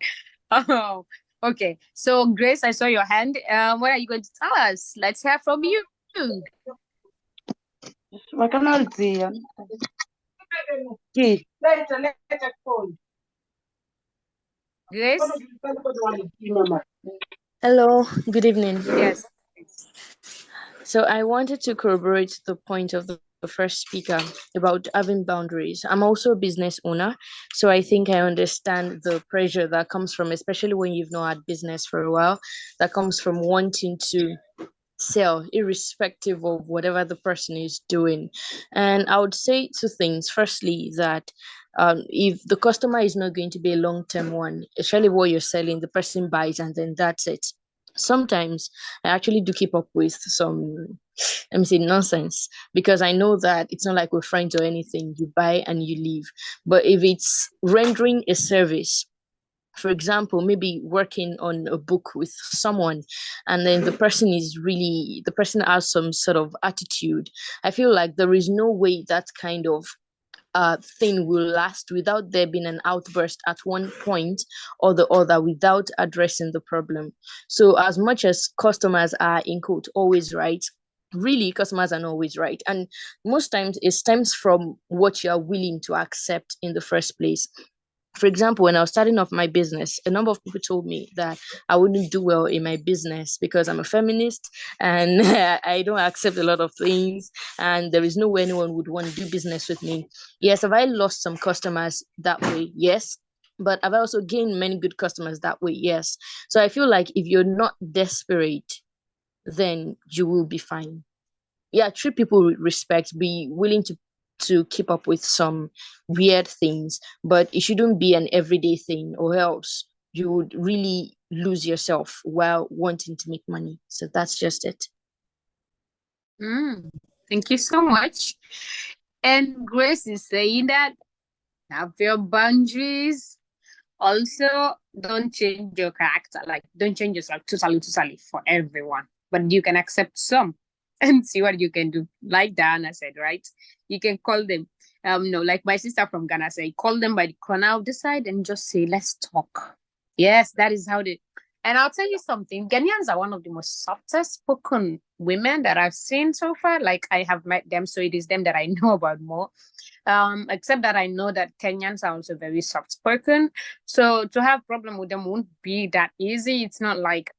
Oh, okay. So Grace, I saw your hand. What are you going to tell us? Let's hear from you. Grace? Hello, good evening. Yes. So I wanted to corroborate the point of the first speaker about having boundaries. I'm also a business owner, so I think I understand the pressure that comes from, especially when you've not had business for a while, that comes from wanting to sell irrespective of whatever the person is doing. And I would say two things. Firstly, that if the customer is not going to be a long-term one, especially what you're selling, the person buys and then that's it. Sometimes I actually do keep up with some, let me say, nonsense, because I know that it's not like we're friends or anything. You buy and you leave. But if it's rendering a service, for example, maybe working on a book with someone, and then the person has some sort of attitude, I feel like there is no way that kind of thing will last without there being an outburst at one point or the other without addressing the problem. So as much as customers are, in quote, always right, really customers are not always right, and most times it stems from what you are willing to accept in the first place. For example, when I was starting off my business, a number of people told me that I wouldn't do well in my business because I'm a feminist and I don't accept a lot of things, and there is no way anyone would want to do business with me. Yes, have I lost some customers that way? Yes. But have I also gained many good customers that way? Yes. So I feel like if you're not desperate, then you will be fine. Yeah, treat people with respect, be willing to keep up with some weird things, but it shouldn't be an everyday thing, or else you would really lose yourself while wanting to make money. So that's just it. Thank you so much. And Grace is saying that have your boundaries. Also, don't change your character. Like, don't change yourself totally for everyone. But you can accept some and see what you can do. Like Diana said, right? You can call them. No, like my sister from Ghana said, call them by the corner of the side and just say, let's talk. Yes, that is how they. And I'll tell you something. Ghanaians are one of the most softest spoken women that I've seen so far. Like I have met them, so it is them that I know about more. Except that I know that Kenyans are also very soft spoken. So to have problem with them won't be that easy. It's not like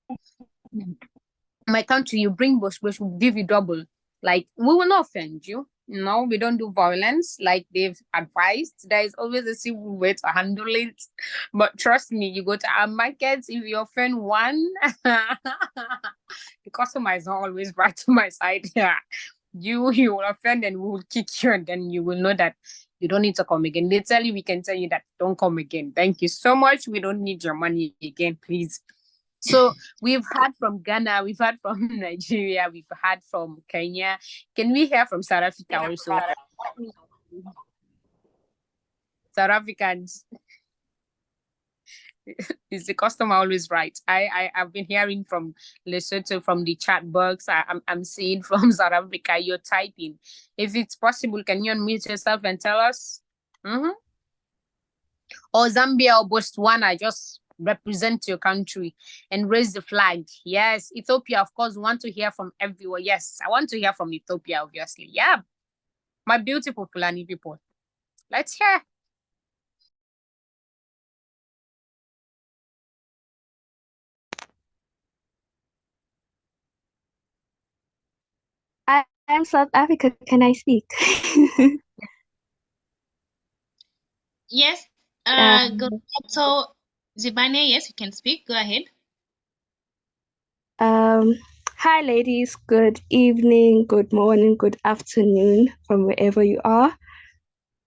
my country, you bring bush, will give you double. Like we will not offend you. No, we don't do violence like they've advised. There is always a civil way to handle it. But trust me, you go to our markets, if you offend one, the customer is not always right to my side. Yeah. You will offend and we will kick you, and then you will know that you don't need to come again. They tell you, we can tell you that don't come again. Thank you so much. We don't need your money again, please. So we've had from Ghana, we've had from Nigeria, we've had from Kenya. Can we hear from South Africa also? South Africans. Is the customer always right? I've been hearing from Lesotho, from the chat box. I'm seeing from South Africa, you're typing. If it's possible, can you unmute yourself and tell us? Or Zambia or Botswana, just represent your country and raise the flag. Yes, Ethiopia, of course, want to hear from everyone. Yes, I want to hear from Ethiopia, obviously. Yeah, my beautiful Fulani people. Let's hear. I'm South Africa. Can I speak? Yes. Go ahead. So, Zibane, yes, you can speak. Go ahead. Hi, ladies. Good evening, good morning, good afternoon from wherever you are.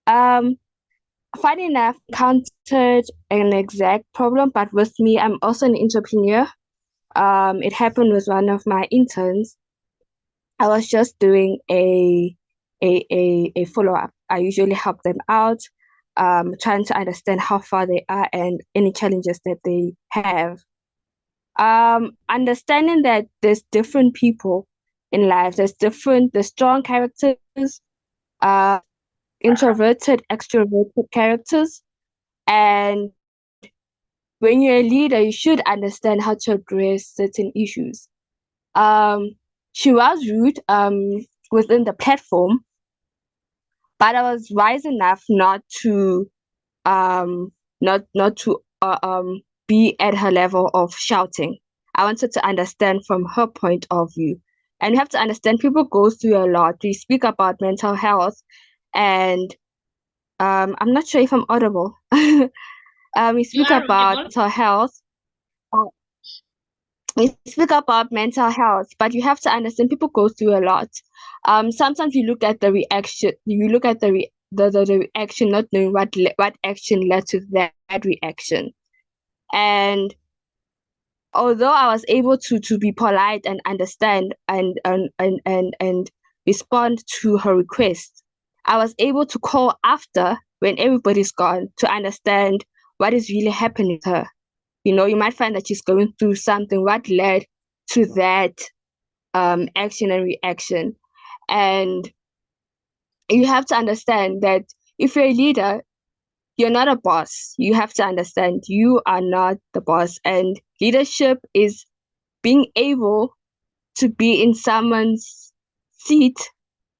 Funny enough, encountered an exact problem, but with me, I'm also an entrepreneur. It happened with one of my interns. I was just doing a follow-up. I usually help them out, trying to understand how far they are and any challenges that they have. Understanding that there's different people in life, there's strong characters, introverted, extroverted characters, and when you're a leader, you should understand how to address certain issues. She was rude within the platform, but I was wise enough not to be at her level of shouting. I wanted to understand from her point of view. And you have to understand people go through a lot. We speak about mental health, and I'm not sure if I'm audible. We speak about mental health. We speak about mental health, but you have to understand people go through a lot. Sometimes you look at the reaction, the reaction, not knowing what action led to that reaction. And although I was able to be polite and understand and respond to her request, I was able to call after when everybody's gone to understand what is really happening to her. You know, you might find that she's going through something, what led to that action and reaction. And you have to understand that if you're a leader, you're not a boss. You have to understand you are not the boss. And leadership is being able to be in someone's seat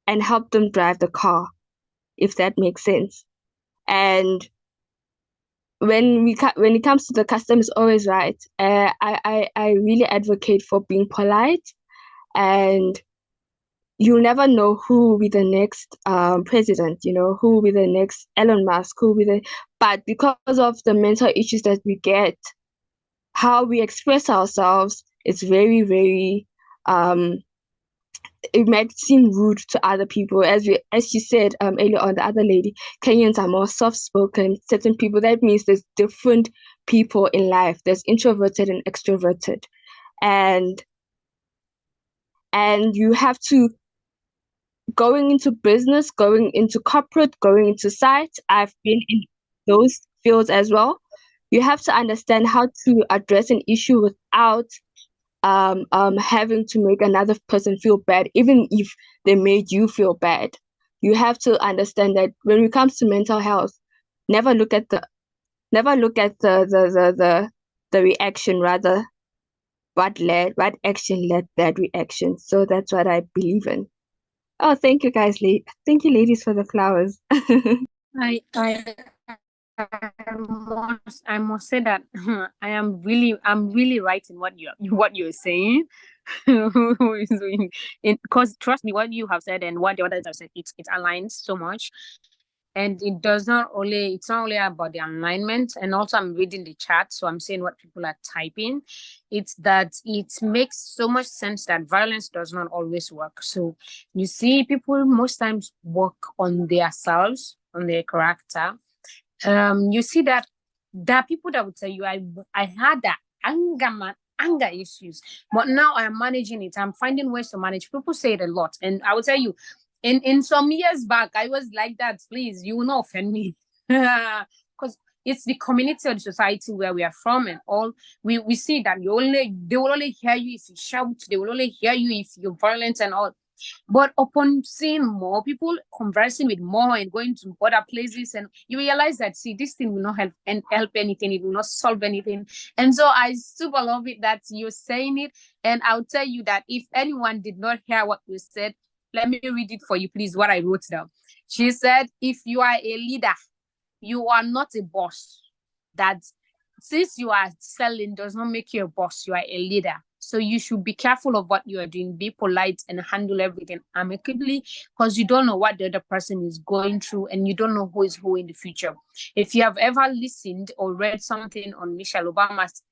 and help them drive the car, if that makes sense. And when it comes to the customer, is always right. I really advocate for being polite, and you'll never know who will be the next president, you know, who will be the next Elon Musk, but because of the mental issues that we get, how we express ourselves is very, very it might seem rude to other people. As she said earlier on, the other lady, Kenyans are more soft-spoken. Certain people, that means there's different people in life. There's introverted and extroverted. And you have to going into business, going into corporate, going into site. I've been in those fields as well. You have to understand how to address an issue without having to make another person feel bad, even if they made you feel bad. You have to understand that when it comes to mental health, never look at the reaction, rather what action led that reaction. So that's what I believe in. Oh, thank you guys, thank you ladies for the flowers. I must say that I'm really right in what you're saying. Because trust me, what you have said and what the others have said, it aligns so much. And it's not only about the alignment, and also I'm reading the chat, so I'm seeing what people are typing. It's that it makes so much sense that violence does not always work. So you see, people most times work on themselves, on their character. You see that there are people that would tell you, I had that anger issues, but now I'm managing it. I'm finding ways to manage. People say it a lot, and I will tell you, in some years back, I was like that. Please, you will not offend me, because it's the community or the society where we are from, and all we see that they will only hear you if you shout. They will only hear you if you're violent and all. But upon seeing more people, conversing with more and going to other places, and you realize that, see, this thing will not help anything. It will not solve anything. And so I super love it that you're saying it. And I'll tell you that if anyone did not hear what you said, let me read it for you, please, what I wrote down. She said, if you are a leader, you are not a boss. That since you are selling does not make you a boss, you are a leader. So you should be careful of what you are doing. Be polite and handle everything amicably, because you don't know what the other person is going through, and you don't know who is who in the future. If you have ever listened or read something on Michelle Obama's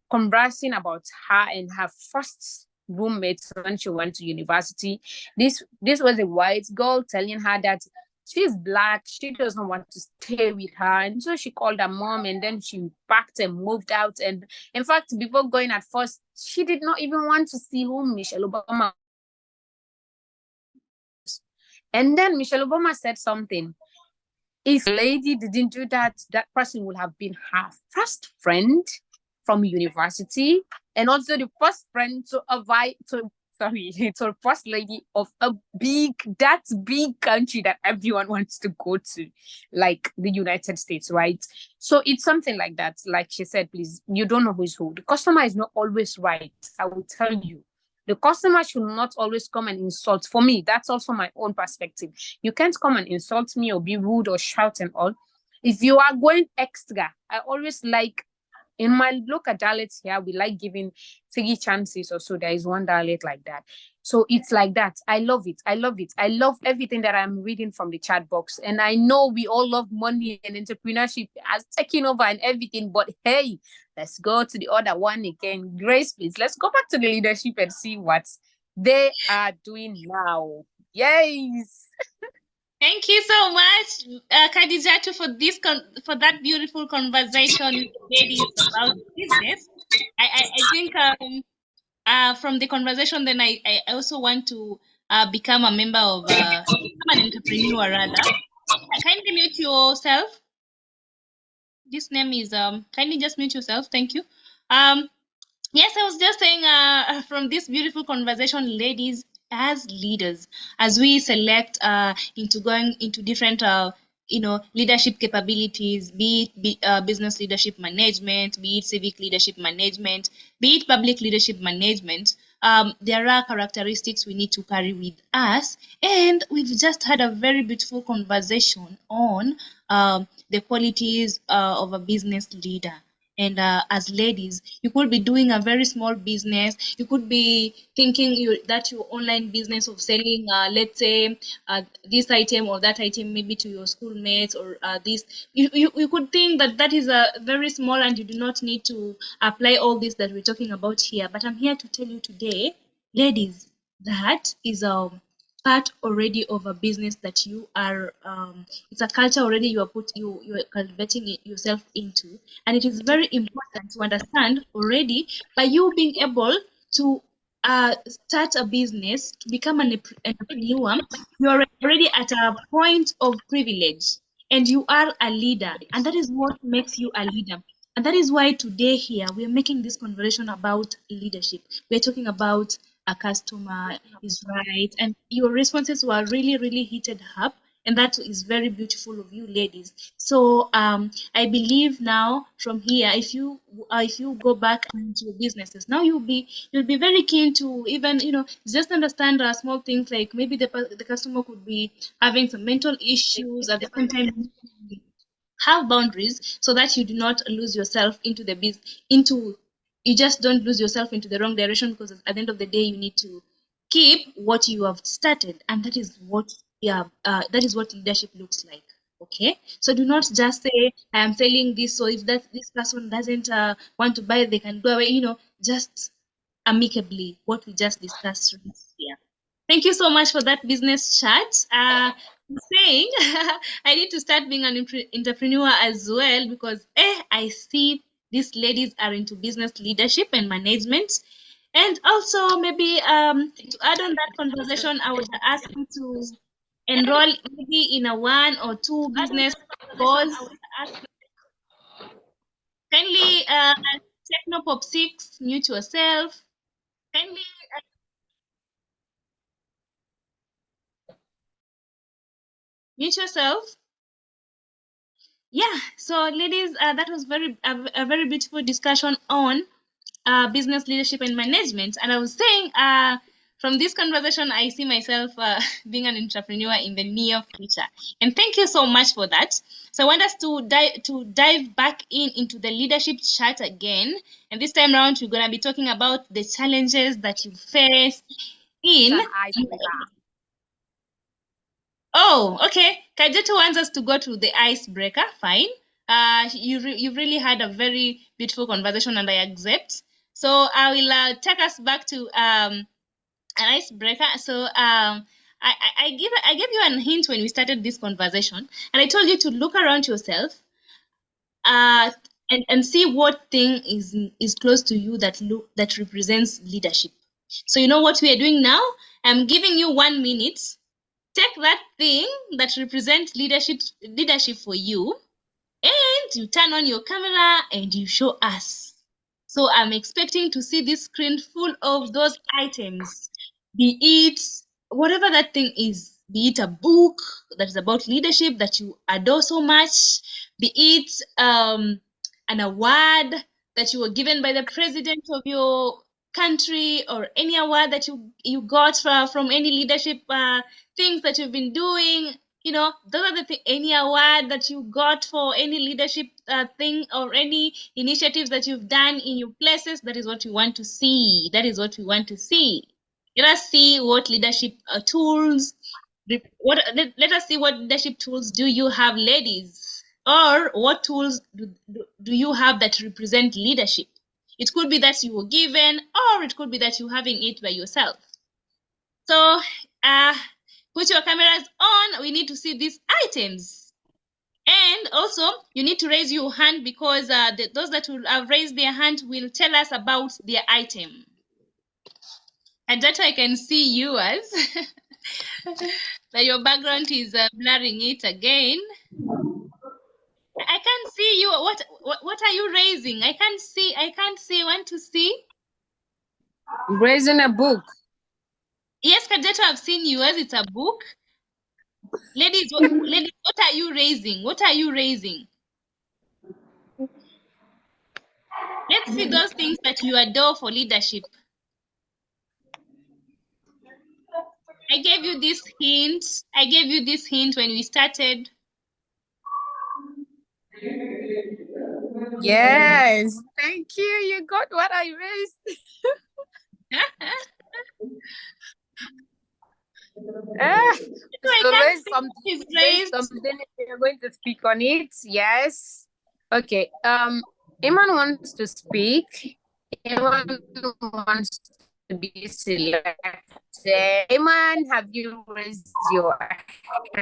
conversing about her and her first roommate when she went to university, this was a white girl telling her that she's Black, she doesn't want to stay with her, and so she called her mom, and then she packed and moved out. And in fact, before going at first, she did not even want to see who Michelle Obama. And then Michelle Obama said something. If a lady didn't do that, that person would have been her first friend from university, and also the first friend to the first lady of that big country that everyone wants to go to, like the United States, right? So it's something like that. Like she said, please, you don't know who is who. The customer is not always right. I will tell you. The customer should not always come and insult. For me, that's also my own perspective. You can't come and insult me or be rude or shout and all. If you are going extra, I always like, in my local dialects here, we like giving 3 chances or so. There is one dialect like that. So it's like that. I love it. I love it. I love everything that I'm reading from the chat box. And I know we all love money and entrepreneurship as taking over and everything. But hey, let's go to the other one again. Grace, please. Let's go back to the leadership and see what they are doing now. Yes. Thank you so much, Khadijatu, for that beautiful conversation with ladies about business. I think from the conversation, then I also want to become a member of become an entrepreneur rather. Kindly mute yourself. This name is kindly just mute yourself. Thank you. Yes, I was just saying from this beautiful conversation, ladies, as leaders, as we select into going into different leadership capabilities, be it business leadership management, be it civic leadership management, be it public leadership management, there are characteristics we need to carry with us. And we've just had a very beautiful conversation on the qualities of a business leader. And as ladies, you could be doing a very small business. You could be thinking that your online business of selling, let's say, this item or that item, maybe to your schoolmates or this. You could think that is a very small and you do not need to apply all this that we're talking about here. But I'm here to tell you today, ladies, that is part already of a business that you are it's a culture already you are cultivating yourself into, and it is very important to understand already by you being able to start a business, to become an entrepreneur, you're already at a point of privilege and you are a leader. And that is what makes you a leader. And that is why today here we're making this conversation about leadership. We're talking about a customer is right. And your responses were really, really heated up. And that is very beautiful of you ladies. So I believe now from here, if you go back into your businesses, now you'll be very keen to even just understand small things, like maybe the customer could be having some mental issues. At the same time, have boundaries so that you do not lose yourself into you just don't lose yourself into the wrong direction, because at the end of the day you need to keep what you have started, and that is what leadership looks like. Okay, so do not just say I am selling this, so if this person doesn't want to buy, they can go away. Just amicably, what we just discussed right here. Thank you so much for that business chat. Saying I need to start being an entrepreneur as well, because I see these ladies are into business leadership and management. And also maybe to add on that conversation, I would ask you to enroll maybe in a 1 or 2 business course. Kindly Technopop 6, mute yourself. Kindly mute yourself. Yeah, so ladies, that was a very beautiful discussion on business leadership and management. And I was saying, from this conversation, I see myself being an entrepreneur in the near future. And thank you so much for that. So I want us to dive back into the leadership chat again. And this time around, we're going to be talking about the challenges that you face in. Oh, okay. Kajetu wants us to go to the icebreaker. Fine. You've really had a very beautiful conversation, and I accept. So I will take us back to an icebreaker. So I gave you a hint when we started this conversation, and I told you to look around yourself, and see what thing is close to you that represents leadership. So you know what we are doing now? I'm giving you 1 minute. Take that thing that represents leadership for you, and you turn on your camera and you show us. So I'm expecting to see this screen full of those items, be it whatever that thing is, be it a book that is about leadership that you adore so much, be it an award that you were given by the president of your country, or any award that you got from any leadership things that you've been doing. Those are any award that you got for any leadership thing, or any initiatives that you've done in your places. That is what we want to see. Let us see what leadership tools. Let us see what leadership tools do you have, ladies, or what tools do you have that represent leadership. It could be that you were given, or it could be that you're having it by yourself. So put your cameras on. We need to see these items. And also, you need to raise your hand, because those that will have raised their hand will tell us about their item. And that I can see you as that your background is blurring it again. I can't see you. What are you raising? I can't see. Want to see? Raising a book. Yes, Kadeto, I've seen you as it's a book. Ladies, what are you raising? What are you raising? Let's see those things that you adore for leadership. I gave you this hint when we started. Yes, thank you. You got what I raised. So there's something we're going to speak on it. Yes. Okay. Iman wants to speak. Iman wants to be selected. Iman, have you raised your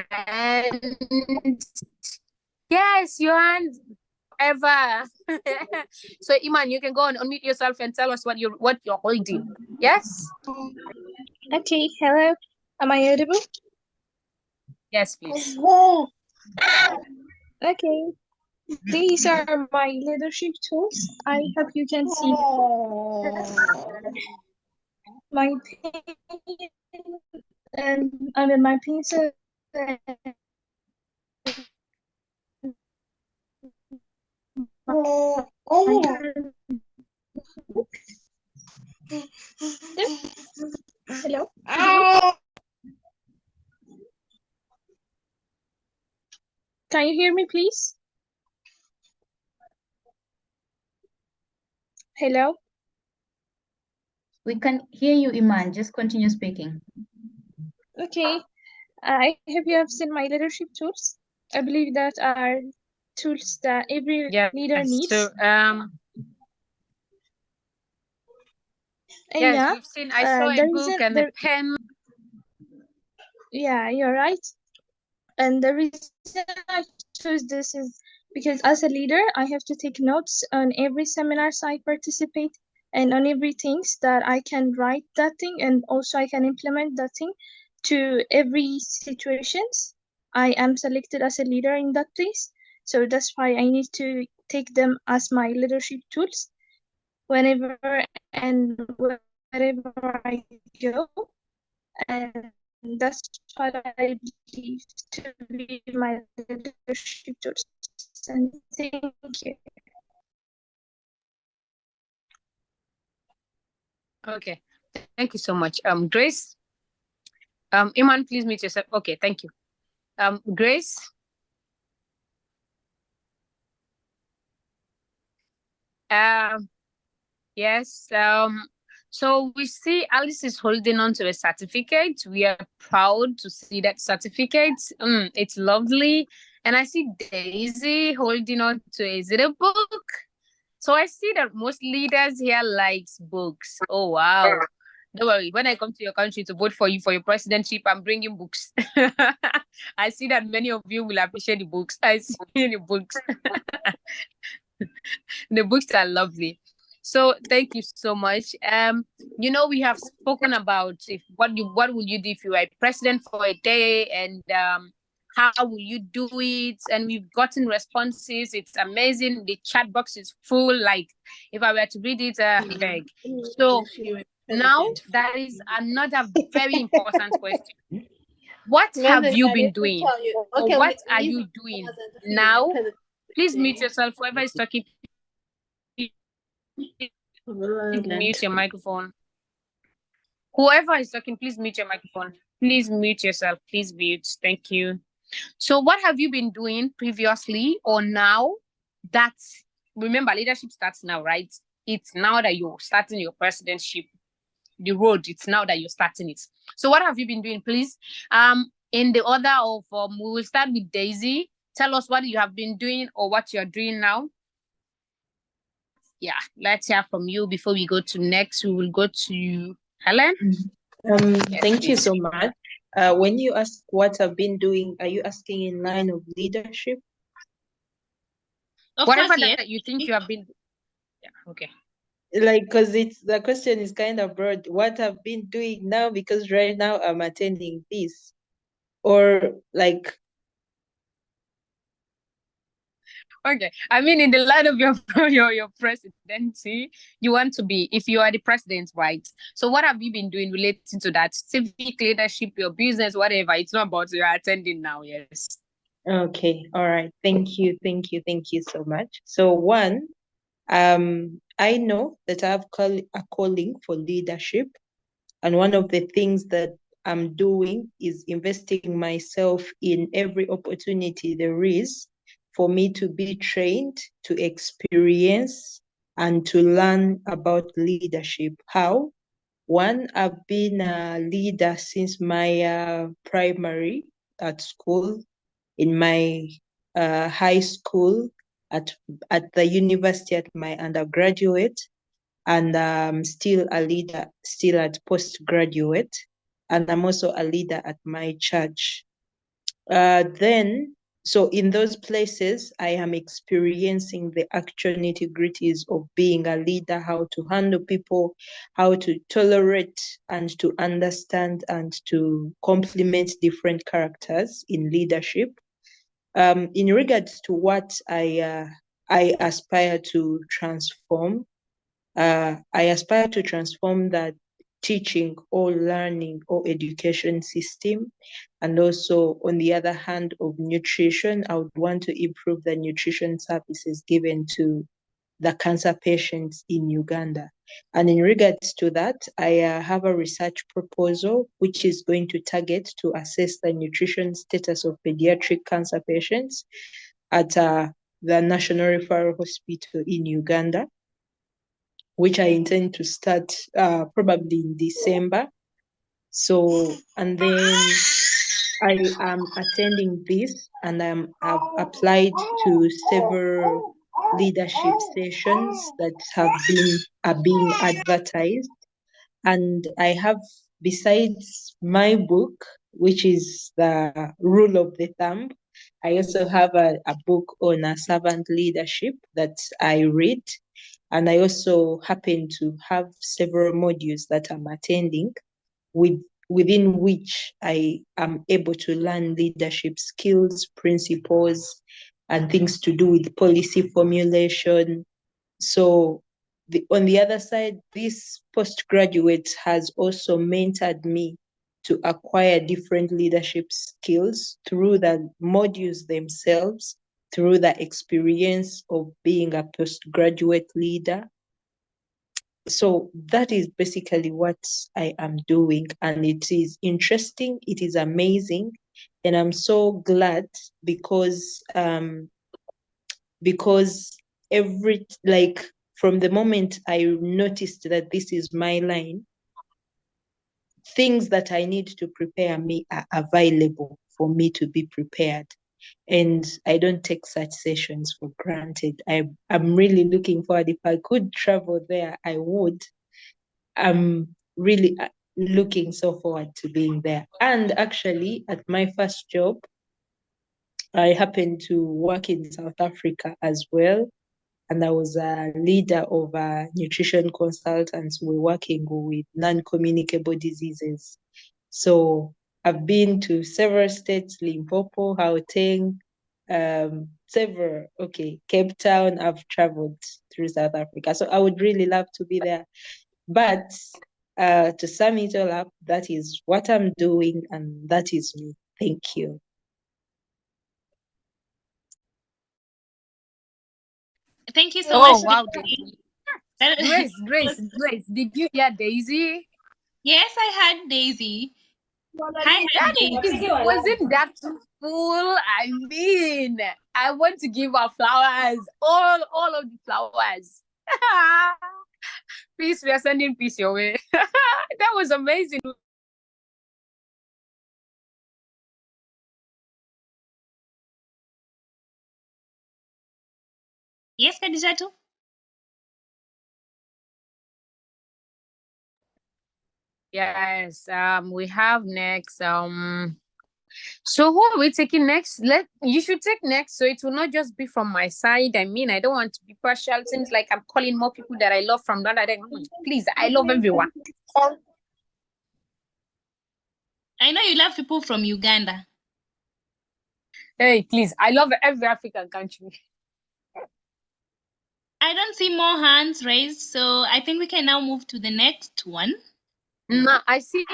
hand? Yes, your hand. ever. So Iman, you can go and unmute yourself and tell us what you're holding. Yes? Okay, hello. Am I audible? Yes, please. Okay. These are my leadership tools. I hope you can see my pen and I mean my pencil. Hello. Can you hear me, please? Hello. We can hear you, Iman. Just continue speaking. Okay. I hope you have seen my leadership tools. I believe that are tools that every leader needs. So And yes, yeah, we've seen. I saw a book and a pen. Yeah, you're right. And the reason I chose this is because as a leader, I have to take notes on every seminars I participate and on everything that I can write that thing and also I can implement that thing to every situations. I am selected as a leader in that place. So that's why I need to take them as my leadership tools whenever and wherever I go. And that's what I believe to be my leadership tools. And thank you. Okay, thank you so much. Grace. Iman, please mute yourself. Okay, thank you. Grace. Yes. So we see Alice is holding on to a certificate. We are proud to see that certificate. It's lovely. And I see Daisy holding on to is it a book? So I see that most leaders here likes books. Oh wow. Don't worry. When I come to your country to vote for you for your presidentship, I'm bringing books. I see that many of you will appreciate the books. I see the books. The books are lovely. So thank you so much. We have spoken about what will you do if you were president for a day, and how will you do it? And we've gotten responses. It's amazing. The chat box is full. Like if I were to read it, beg. So now that is another very important question. What have you been doing? Or what are you doing now? Please mute yourself. Whoever is talking, mute your microphone. Whoever is talking, please mute your microphone. Please mute yourself. Please mute. Thank you. So what have you been doing previously or now? Remember, leadership starts now, right? It's now that you're starting your presidentship. The road, it's now that you're starting it. So what have you been doing, please? In the order of, we will start with Daisy. Tell us what you have been doing or what you're doing now. Yeah, let's hear from you before we go to next. We will go to Helen. Yes, thank you so much. When you ask what I've been doing, are you asking in line of leadership? Whatever that you think you have been. Yeah, okay. Like, because the question is kind of broad. What I've been doing now, because right now I'm attending this, or like. Okay, I mean, in the line of your presidency, you want to be, if you are the president, right? So what have you been doing relating to that? Civic leadership, your business, whatever. It's not about you are attending now, yes. Okay, all right. Thank you so much. So one, I know that I have a calling for leadership, and one of the things that I'm doing is investing myself in every opportunity there is for me to be trained, to experience, and to learn about leadership. How? One, I've been a leader since my primary at school, in my high school, at the university at my undergraduate, and I'm still a leader, still at postgraduate, and I'm also a leader at my church. Then So in those places, I am experiencing the actual nitty-gritties of being a leader, how to handle people, how to tolerate and to understand and to complement different characters in leadership. In regards to what I aspire to transform, I aspire to transform that teaching or learning or education system. And also, on the other hand, of nutrition, I would want to improve the nutrition services given to the cancer patients in Uganda. And in regards to that, I have a research proposal which is going to target to assess the nutrition status of pediatric cancer patients at the National Referral Hospital in Uganda, which I intend to start probably in December. So, and then I am attending this, and I've applied to several leadership sessions that are being advertised. And I have, besides my book, which is the rule of the thumb, I also have a book on a servant leadership that I read. And I also happen to have several modules that I'm attending within which I am able to learn leadership skills, principles, and things to do with policy formulation. So on the other side, this postgraduate has also mentored me to acquire different leadership skills through the modules themselves, through the experience of being a postgraduate leader. So that is basically what I am doing, and it is interesting, it is amazing, and I'm so glad because from the moment I noticed that this is my line, things that I need to prepare me are available for me to be prepared. And I don't take such sessions for granted. I'm really looking forward. If I could travel there, I would. I'm really looking so forward to being there. And actually, at my first job, I happened to work in South Africa as well. And I was a leader of nutrition consultants who were working with non-communicable diseases. So I've been to several states, Limpopo, Gauteng, Cape Town. I've traveled through South Africa. So I would really love to be there. But to sum it all up, that is what I'm doing, and that is me. Thank you. Thank you so much. Wow, Daisy. Grace, did you hear Daisy? Yes, I heard Daisy. Hi, Daisy. Wasn't that too full? I mean, I want to give her flowers, all of the flowers. Peace, we are sending peace your way. That was amazing. Yes, Khadijatu? Yes, we have next. So who are we taking next? You should take next, so it will not just be from my side. I mean, I don't want to be partial. Seems like I'm calling more people that I love from that. Please, I love everyone. I know you love people from Uganda. Hey, please, I love every African country. I don't see more hands raised, so I think we can now move to the next one. No, I see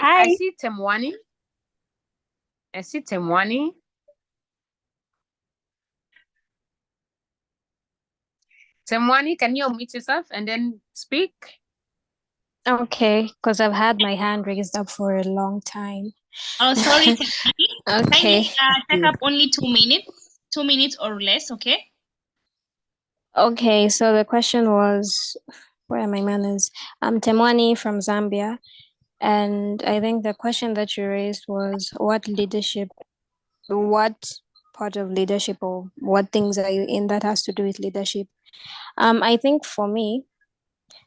Temwani. I see Temwani. Temwani, can you unmute yourself and then speak? Okay, because I've had my hand raised up for a long time. Oh, sorry, Temwani. Okay. Take up only 2 minutes, 2 minutes or less, okay? Okay, so the question was, where are my manners? I'm Temwani from Zambia, and I think the question that you raised was what part of leadership or what things are you in that has to do with leadership? I think for me,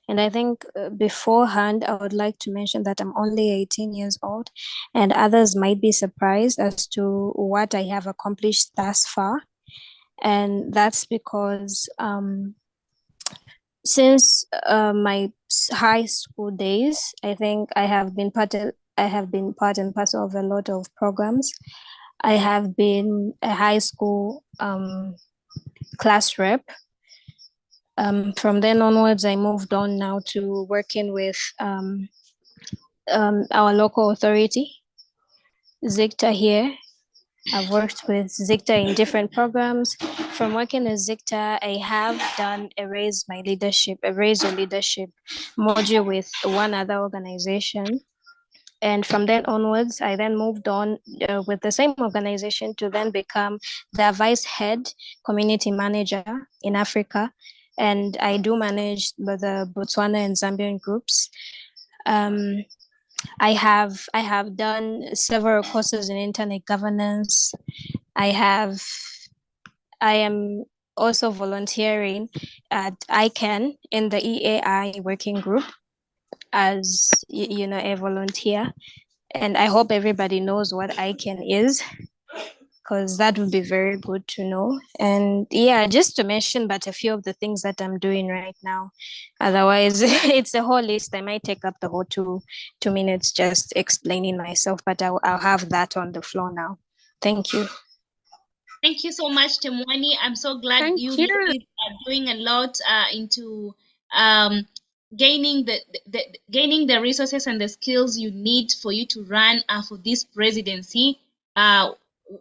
And I think beforehand, I would like to mention that I'm only 18 years old, and others might be surprised as to what I have accomplished thus far. And that's because since my high school days, I think I have been part and parcel of a lot of programs. I have been a high school class rep. From then onwards, I moved on now to working with our local authority, ZICTA here. I've worked with ZICTA in different programs. From working with ZICTA, I have done a raise your leadership module with one other organization. And from then onwards, I then moved on with the same organization to then become the vice head community manager in Africa. And I do manage the Botswana and Zambian groups. I have done several courses in internet governance. I am also volunteering at ICANN in the EAI working group as a volunteer. And I hope everybody knows what ICANN is, because that would be very good to know. And yeah, just to mention but a few of the things that I'm doing right now. Otherwise, it's a whole list. I might take up the whole two minutes just explaining myself, but I'll have that on the floor now. Thank you. Thank you so much, Temwani. I'm so glad you ladies are doing a lot into gaining the resources and the skills you need for you to run for this presidency.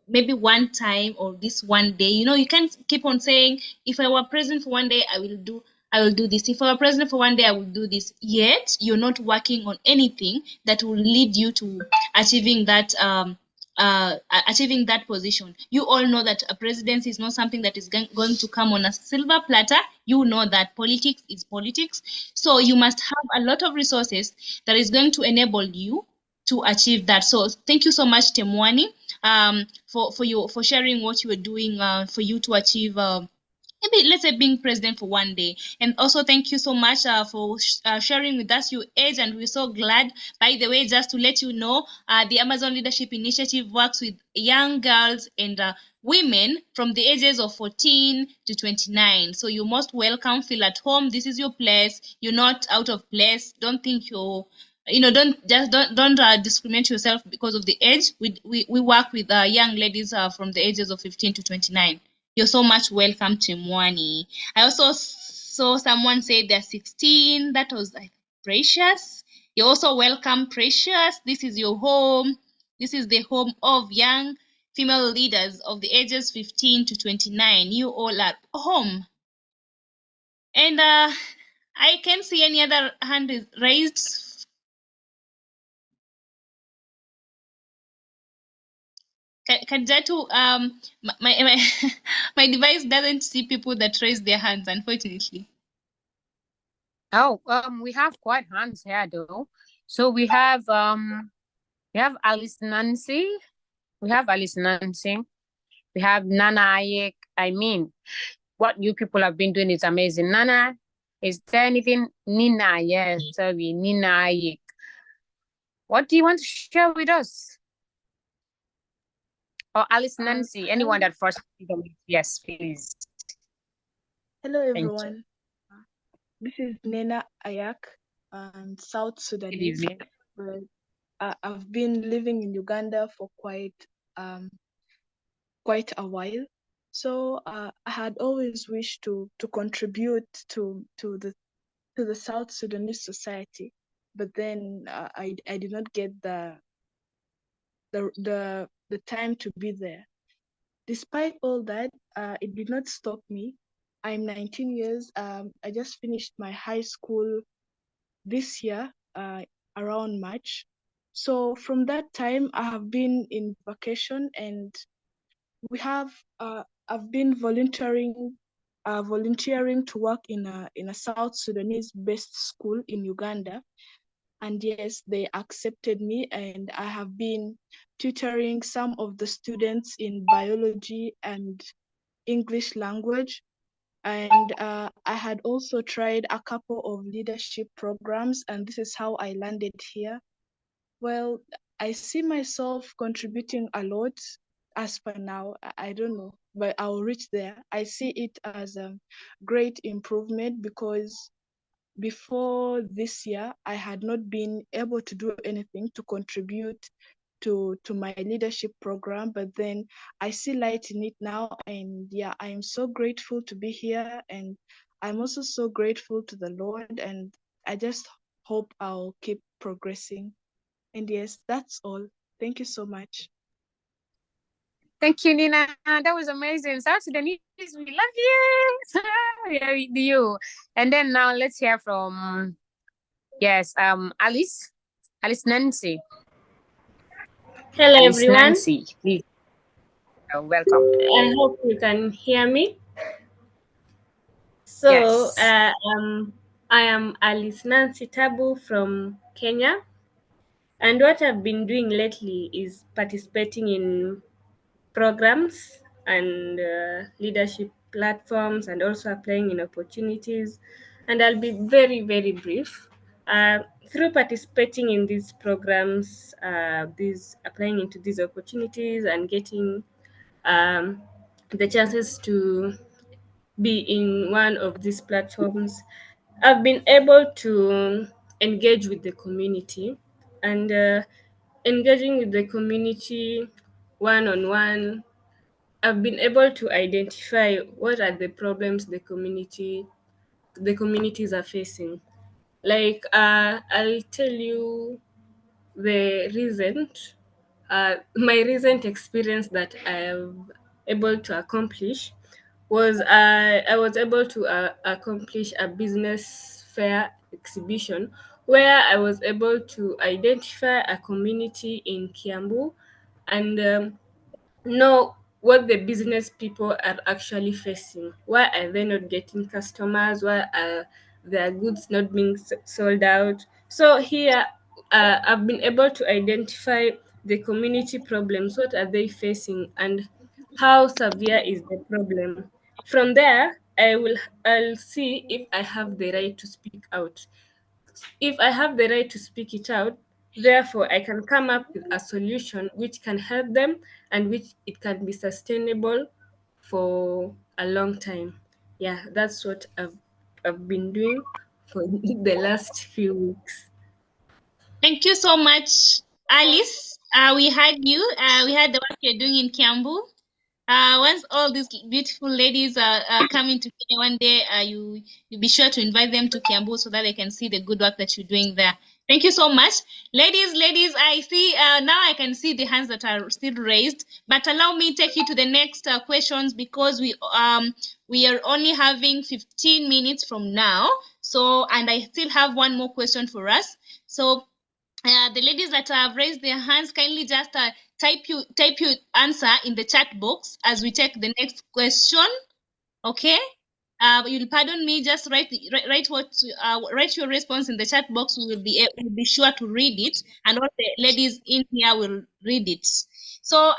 Maybe one time or this one day. You can't keep on saying, if I were president for one day, I will do this. If I were president for one day, I will do this. Yet you're not working on anything that will lead you to achieving that position. You all know that a presidency is not something that is going to come on a silver platter. You know that politics is politics. So you must have a lot of resources that is going to enable you to achieve that. So thank you so much, Temwani, for sharing what you were doing for you to achieve maybe, let's say, being president for one day. And also thank you so much for sharing with us your age, and we're so glad. By the way, just to let you know, the Amazon Leadership Initiative works with young girls and women from the ages of 14 to 29. So you're most welcome. Feel at home. This is your place. You're not out of place. Don't think you're don't discriminate yourself because of the age. We work with young ladies from the ages of 15 to 29. You're so much welcome, Timwani. I also saw someone say they're 16. That was Precious. You're also welcome, Precious. This is your home. This is the home of young female leaders of the ages 15 to 29. You all are home. And I can't see any other hand is raised. Kanjatu, my my device doesn't see people that raise their hands, unfortunately. Oh, we have quite hands here though. So we have Alice Nancy. We have Alice Nancy. We have Nana Ayek. I mean, what you people have been doing is amazing. Nana, is there anything? Nina, yes, sorry, Nina Ayek. What do you want to share with us? Or Alice Nancy, anyone that first? Yes, please. Hello, everyone. This is Nena Ayak, South Sudanese. Good evening. But I've been living in Uganda for quite a while. So I had always wished to contribute to the South Sudanese society, but then I did not get the time to be there. Despite all that, it did not stop me. I'm 19 years. I just finished my high school this year, around March. So from that time, I have been in vacation, and I've been volunteering to work in a South Sudanese-based school in Uganda. And yes, they accepted me, and I have been tutoring some of the students in biology and English language. And I had also tried a couple of leadership programs, and this is how I landed here. Well, I see myself contributing a lot as per now. I don't know, but I'll reach there. I see it as a great improvement because before this year, I had not been able to do anything to contribute to my leadership program, but then I see light in it now. And yeah, I'm so grateful to be here. And I'm also so grateful to the Lord. And I just hope I'll keep progressing. And yes, that's all. Thank you so much. Thank you, Nina. That was amazing. South Sudanese, we love you. Yeah, we do. And then now let's hear from Alice Nancy. Hello, Alice everyone. Nancy, please. Welcome. I hope you can hear me. So, Yes. I am Alice Nancy Tabu from Kenya. And what I've been doing lately is participating in programs and leadership platforms, and also applying in opportunities. And I'll be very, very brief. Through participating in these programs, these applying into these opportunities and getting the chances to be in one of these platforms, I've been able to engage with the community, and engaging with the community one on one, I've been able to identify what are the problems the communities are facing. Like, I'll tell you the my recent experience that I'm able to accomplish was, I was able to accomplish a business fair exhibition where I was able to identify a community in Kiambu and know what the business people are actually facing. Why are they not getting customers? Why are their goods not being sold out? So here, I've been able to identify the community problems. What are they facing, and how severe is the problem? From there, I'll see if I have the right to speak out. If I have the right to speak it out, therefore I can come up with a solution which can help them and which it can be sustainable for a long time. Yeah, that's what I've been doing for the last few weeks. Thank you so much, Alice. We heard you. We heard the work you're doing in Kiambu. Once all these beautiful ladies are coming to Kenya one day, you be sure to invite them to Kiambu so that they can see the good work that you're doing there. Thank you so much, ladies. I see now I can see the hands that are still raised. But allow me take you to the next questions, because we are only having 15 minutes from now. So, and I still have one more question for us. So, the ladies that have raised their hands, kindly just type your answer in the chat box as we take the next question. Okay. You'll pardon me. Just write your response in the chat box. We'll be sure to read it, and all the ladies in here will read it. So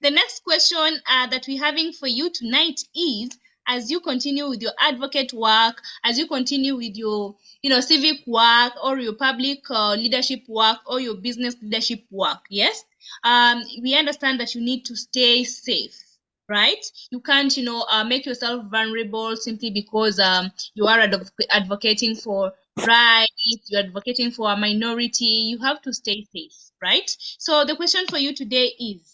the next question that we're having for you tonight is: as you continue with your advocate work, as you continue with your civic work, or your public leadership work, or your business leadership work, yes, we understand that you need to stay safe, right? You can't make yourself vulnerable simply because you are advocating for rights, you're advocating for a minority. You have to stay safe, right? So the question for you today is: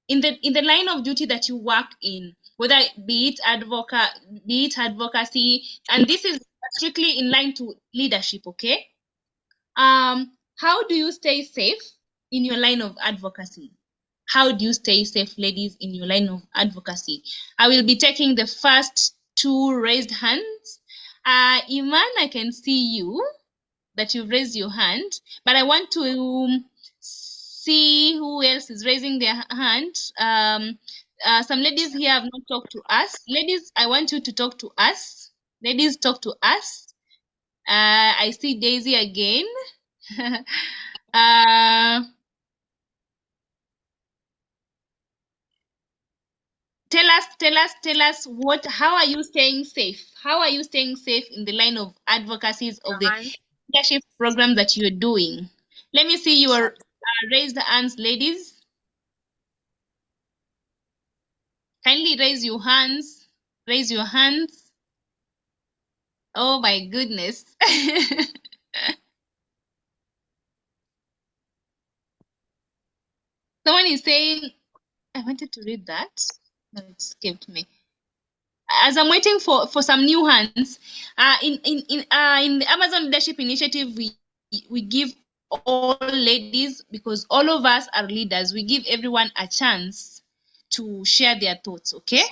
in the line of duty that you work in, whether be it advocacy, and this is strictly in line to leadership, okay? How do you stay safe in your line of advocacy? How do you stay safe, ladies, in your line of advocacy? I will be taking the first two raised hands. Iman, I can see you, that you've raised your hand, but I want to see who else is raising their hand. Some ladies here have not talked to us. Ladies, I want you to talk to us. Ladies, talk to us. I see Daisy again. tell us how are you staying safe? How are you staying safe in the line of advocacies of the leadership program that you're doing? Let me see your raised hands, ladies. Kindly raise your hands. Raise your hands. Oh my goodness. Someone is saying, I wanted to read that. No, it escaped me. As I'm waiting for some new hands, in the Amazon Leadership Initiative, we give all ladies, because all of us are leaders, we give everyone a chance to share their thoughts. Okay,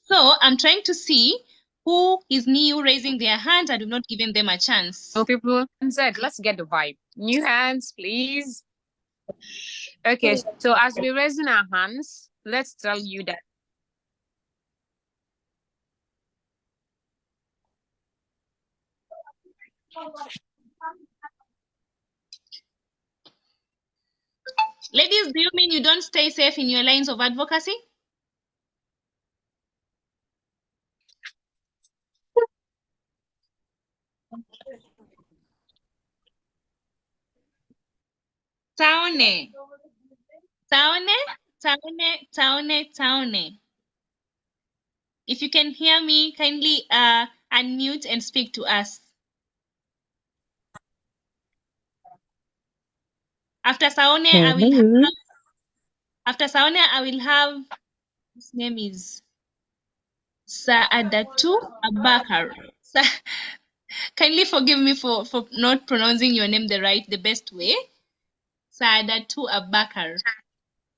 so I'm trying to see who is new raising their hand and we've not given them a chance. So people said, let's get the vibe. New hands, please. Okay, so as we're raising our hands, let's tell you that ladies, do you mean you don't stay safe in your lines of advocacy? Taone. If you can hear me, kindly unmute and speak to us. After Saone, I will have, his name is Saadatu Abakar. Kindly forgive me for not pronouncing your name the best way. Saadatu Abakar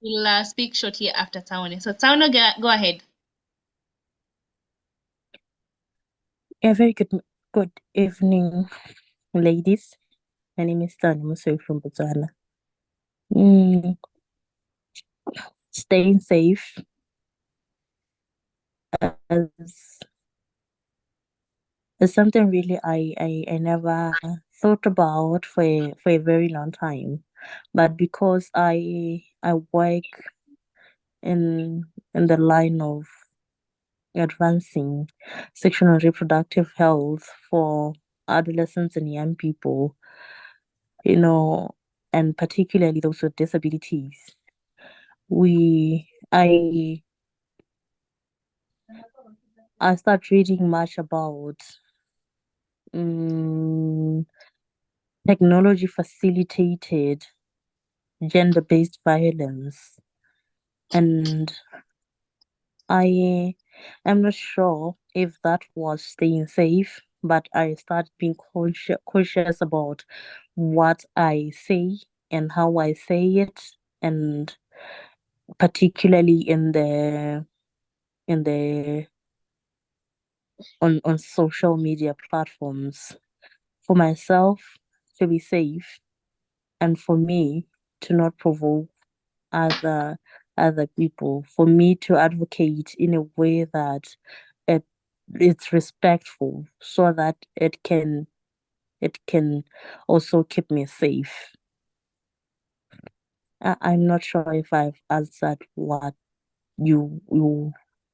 will speak shortly after Saone. So Saone, go ahead. A very good evening, ladies. My name is Tani Musoy from Botswana. Staying safe is something really I never thought about for a very long time, but because I work in the line of advancing sexual and reproductive health for adolescents and young people, and particularly those with disabilities. I start reading much about technology facilitated gender-based violence, and I am not sure if that was staying safe, but I started being cautious about what I say and how I say it, and particularly on social media platforms, for myself to be safe and for me to not provoke other people, for me to advocate in a way that it's respectful, so that it can also keep me safe. I'm not sure if I've answered what you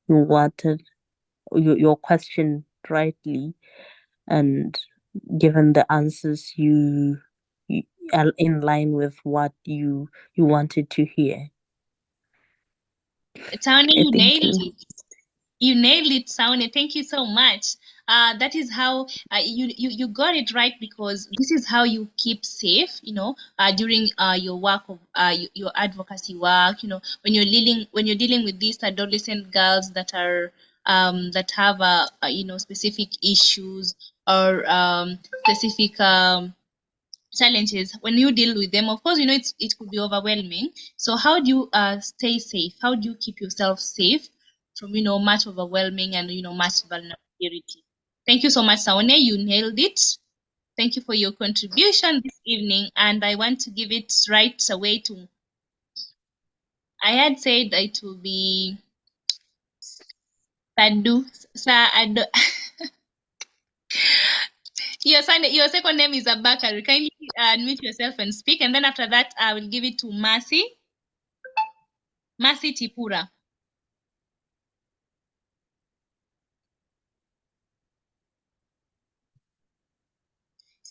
wanted, your question rightly, and given the answers you are in line with what you wanted to hear. Saone, you nailed you. it. You nailed it, Saone. Thank you so much. That is how you got it right, because this is how you keep safe, during your work of your advocacy work. When you're dealing with these adolescent girls that are that have specific issues or specific challenges. When you deal with them, of course, it could be overwhelming. So how do you stay safe? How do you keep yourself safe from much overwhelming and much vulnerability? Thank you so much, Saone. You nailed it. Thank you for your contribution this evening, and I want to give it right away to, I had said it will be Sadu. Your second name is Abakari. Kindly unmute yourself and speak, and then after that, I will give it to Mercy. Mercy Tipura.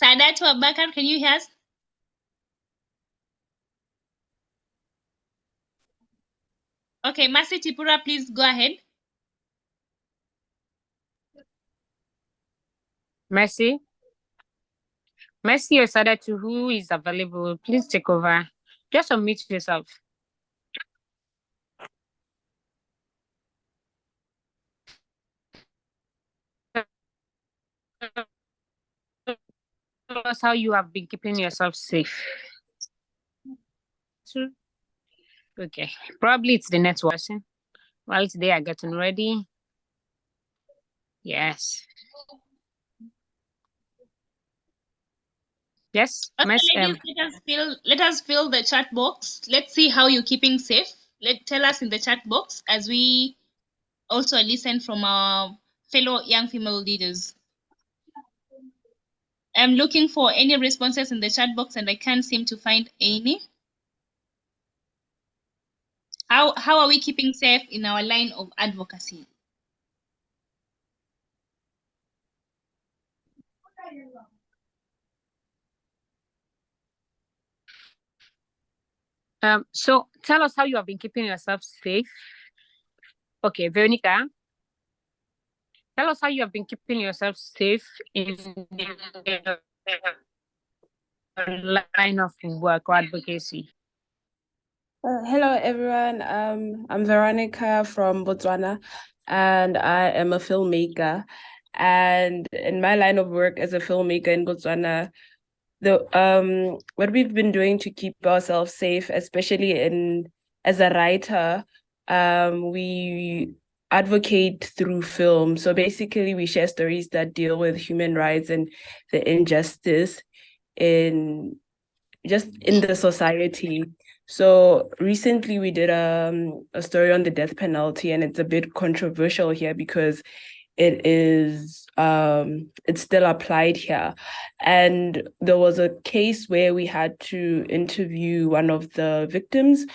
Sadatu Abakar, can you hear us? Okay, Mercy Tipura, please go ahead. Mercy or Sadatu, who is available, please take over. Just unmute yourself. Tell us how you have been keeping yourself safe. Okay, probably it's the network. While they are getting ready. Yes. Yes, Okay, ladies, let us fill the chat box. Let's see how you're keeping safe. Tell us in the chat box as we also listen from our fellow young female leaders. I'm looking for any responses in the chat box and I can't seem to find any. How are we keeping safe in our line of advocacy? So tell us how you have been keeping yourself safe. Okay, Veronica, tell us how you have been keeping yourself safe in the line of work or advocacy. Hello, everyone. I'm Veronica from Botswana, and I am a filmmaker. And in my line of work as a filmmaker in Botswana, what we've been doing to keep ourselves safe, especially as a writer, we advocate through film. So basically, we share stories that deal with human rights and the injustice in the society. So recently we did a story on the death penalty, and it's a bit controversial here because it's still applied here. And there was a case where we had to interview one of the victims.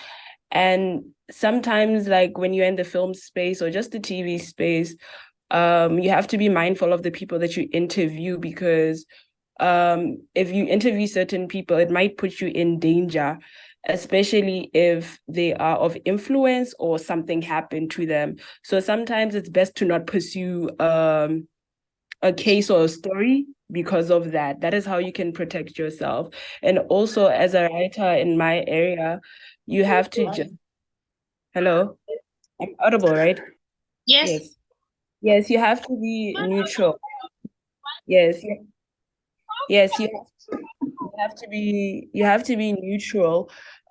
And sometimes, like when you're in the film space or just the TV space, you have to be mindful of the people that you interview, because if you interview certain people, it might put you in danger, especially if they are of influence or something happened to them. So sometimes it's best to not pursue a case or a story because of that. That is how you can protect yourself. And also, as a writer in my area, you have to just... Hello? I'm audible, right? Yes. Yes, you have to be neutral. Yes, yes, you have to be neutral,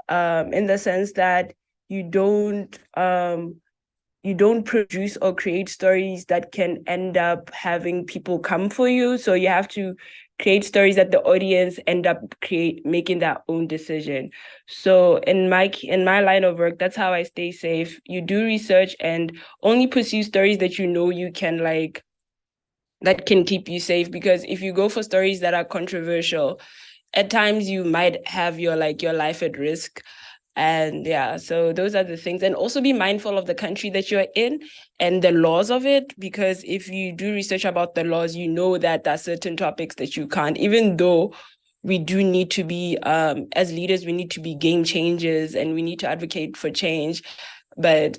in the sense that you don't produce or create stories that can end up having people come for you. So you have to create stories that the audience end up making their own decision. So in my line of work, that's how I stay safe. You do research and only pursue stories that you know you can that can keep you safe, because if you go for stories that are controversial, at times you might have your life at risk. And yeah, so those are the things. And also be mindful of the country that you're in and the laws of it, because if you do research about the laws, you know that there are certain topics that you can't, even though we do need to be, as leaders, we need to be game changers and we need to advocate for change. But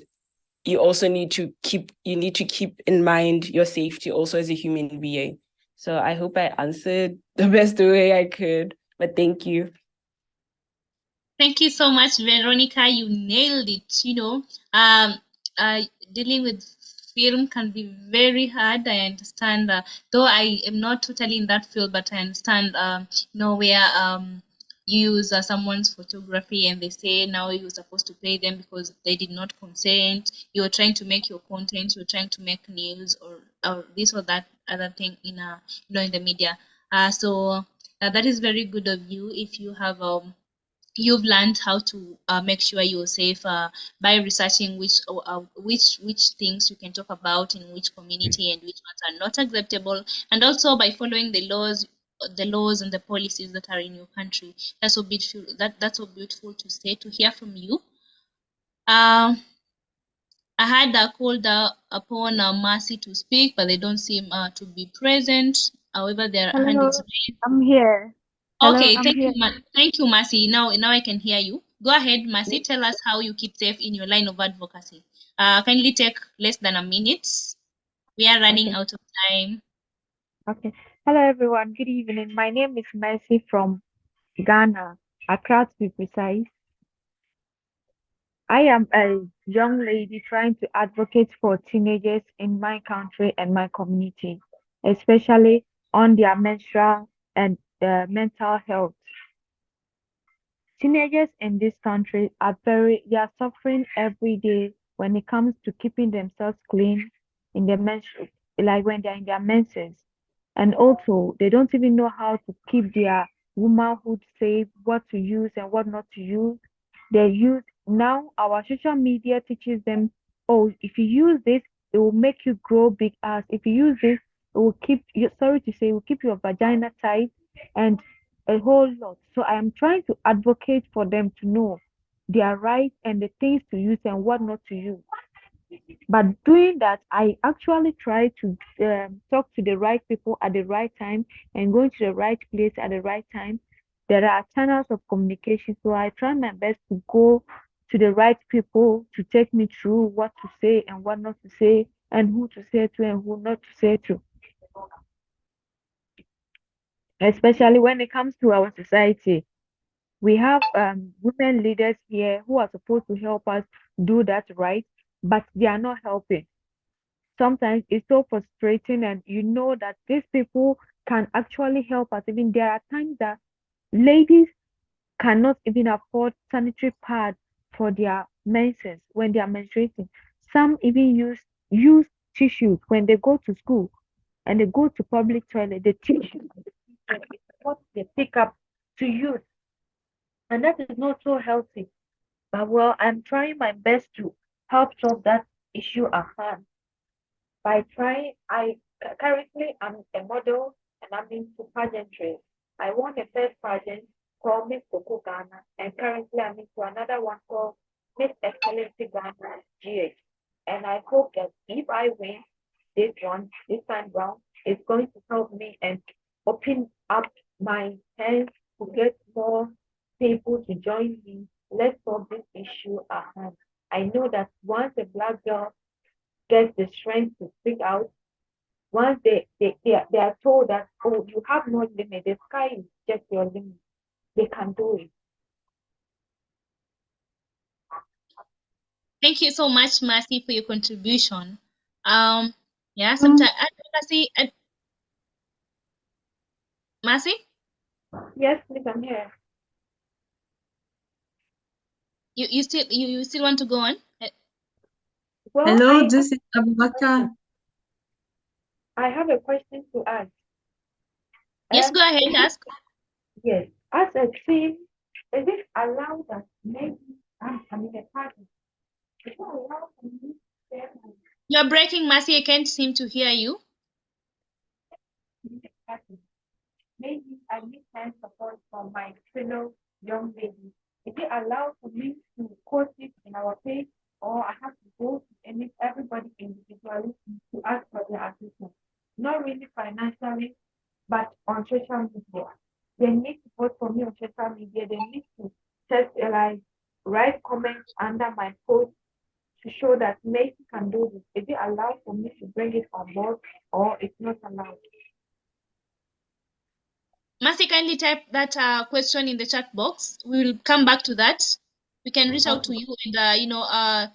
you also need to keep in mind your safety also as a human being. So I hope I answered the best way I could, but thank you. Thank you so much, Veronica. You nailed it. Dealing with film can be very hard. I understand, though I am not totally in that field, but I understand, where you use someone's photography and they say now you're supposed to pay them because they did not consent. You're trying to make your content, you're trying to make news or this or that other thing in the media. So that is very good of you. If you have you've learned how to make sure you're safe by researching which things you can talk about in which community and which ones are not acceptable, and also by following the laws and the policies that are in your country. That's so beautiful. That's so beautiful to say, to hear from you. Um, I had called upon Mercy to speak, but they don't seem to be present. However, their hand Hello, is raised. I'm here. Hello, Okay, I'm thank here. you, thank you, Mercy. Now I can hear you. Go ahead, Mercy. Tell us how you keep safe in your line of advocacy. Kindly take less than a minute. We are running Okay. out of time. Okay. Hello, everyone. Good evening. My name is Mercy from Ghana, Accra to be precise. I am a young lady trying to advocate for teenagers in my country and my community, especially on their menstrual and mental health. Teenagers in this country they are suffering every day when it comes to keeping themselves clean in their like when they're in their menses. And also they don't even know how to keep their womanhood safe, what to use and what not to use. They use now our social media teaches them, oh, if you use this, it will make you grow big ass. If you use this, it will keep you sorry to say, it will keep your vagina tight and a whole lot. So I am trying to advocate for them to know their rights and the things to use and what not to use. But doing that, I actually try to talk to the right people at the right time and going to the right place at the right time. There are channels of communication, so I try my best to go to the right people to take me through what to say and what not to say, and who to say to and who not to say to. Especially when it comes to our society, we have women leaders here who are supposed to help us do that right, but they are not helping. Sometimes it's so frustrating, and you know that these people can actually help us. Even there are times that ladies cannot even afford sanitary pads for their menses when they are menstruating. Some even use tissues when they go to school and they go to public toilet. The tissue is what they pick up to use, and that is not so healthy. But well, I'm trying my best to help solve that issue at hand by trying. Currently I'm a model and I'm into pageantry. I won a first pageant called Miss Coco Ghana, and currently I'm into another one called Miss Excellency Ghana GH. And I hope that if I win this time round, it's going to help me and open up my hands to get more people to join me. Let's solve this issue at hand. I know that once a black girl gets the strength to speak out, once they are told that, oh, you have no limit, the sky is just your limit, they can do it. Thank you so much, Mercy, for your contribution. Yeah, sometimes advocacy. Mercy? Yes, please, I'm here. You still want to go on? Well, Hello, this is Abubakar. I have a question to ask. Yes, go ahead, ask. Yes, as a team, is it allowed that maybe I'm in a party? Is it allowed for me to share You're breaking, Mercy. I can't seem to hear you. party? Maybe I need time support from my fellow young ladies. Is it allowed for me to post it in our page, or I have to go to everybody individually to ask for their assistance? Not really financially, but on social media. They need support from me on social media. They need to write comments under my post to show that Macy can do this. Is it allowed for me to bring it on board, or it's not allowed? Mercy, kindly type that question in the chat box. We will come back to that. We can reach out to you and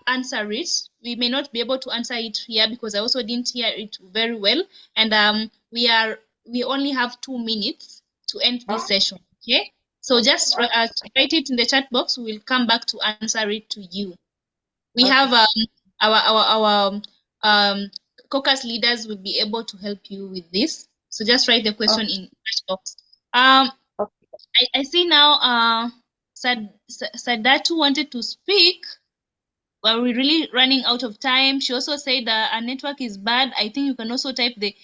answer it. We may not be able to answer it here because I also didn't hear it very well, and we only have 2 minutes to end this session. Okay, so just write it in the chat box. We will come back to answer it to you. We have our caucus leaders will be able to help you with this. So just write the question in chat box. I see now Sadatu wanted to speak. Well, we're really running out of time. She also said that our network is bad. I think you can also type the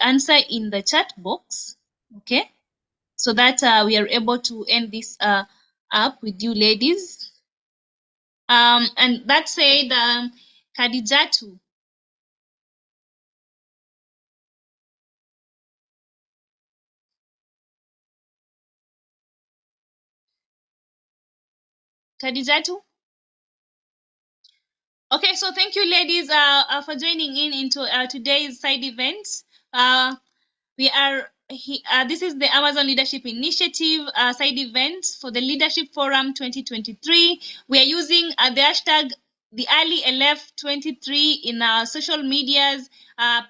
answer in the chat box. Okay, so that we are able to end this up with you ladies. And that said, Khadijatu. Khadijatu. Okay, so thank you, ladies, for joining in into today's side event. This is the Amazon Leadership Initiative side event for the Leadership Forum 2023. We are using the hashtag TheALILF23 in our social medias.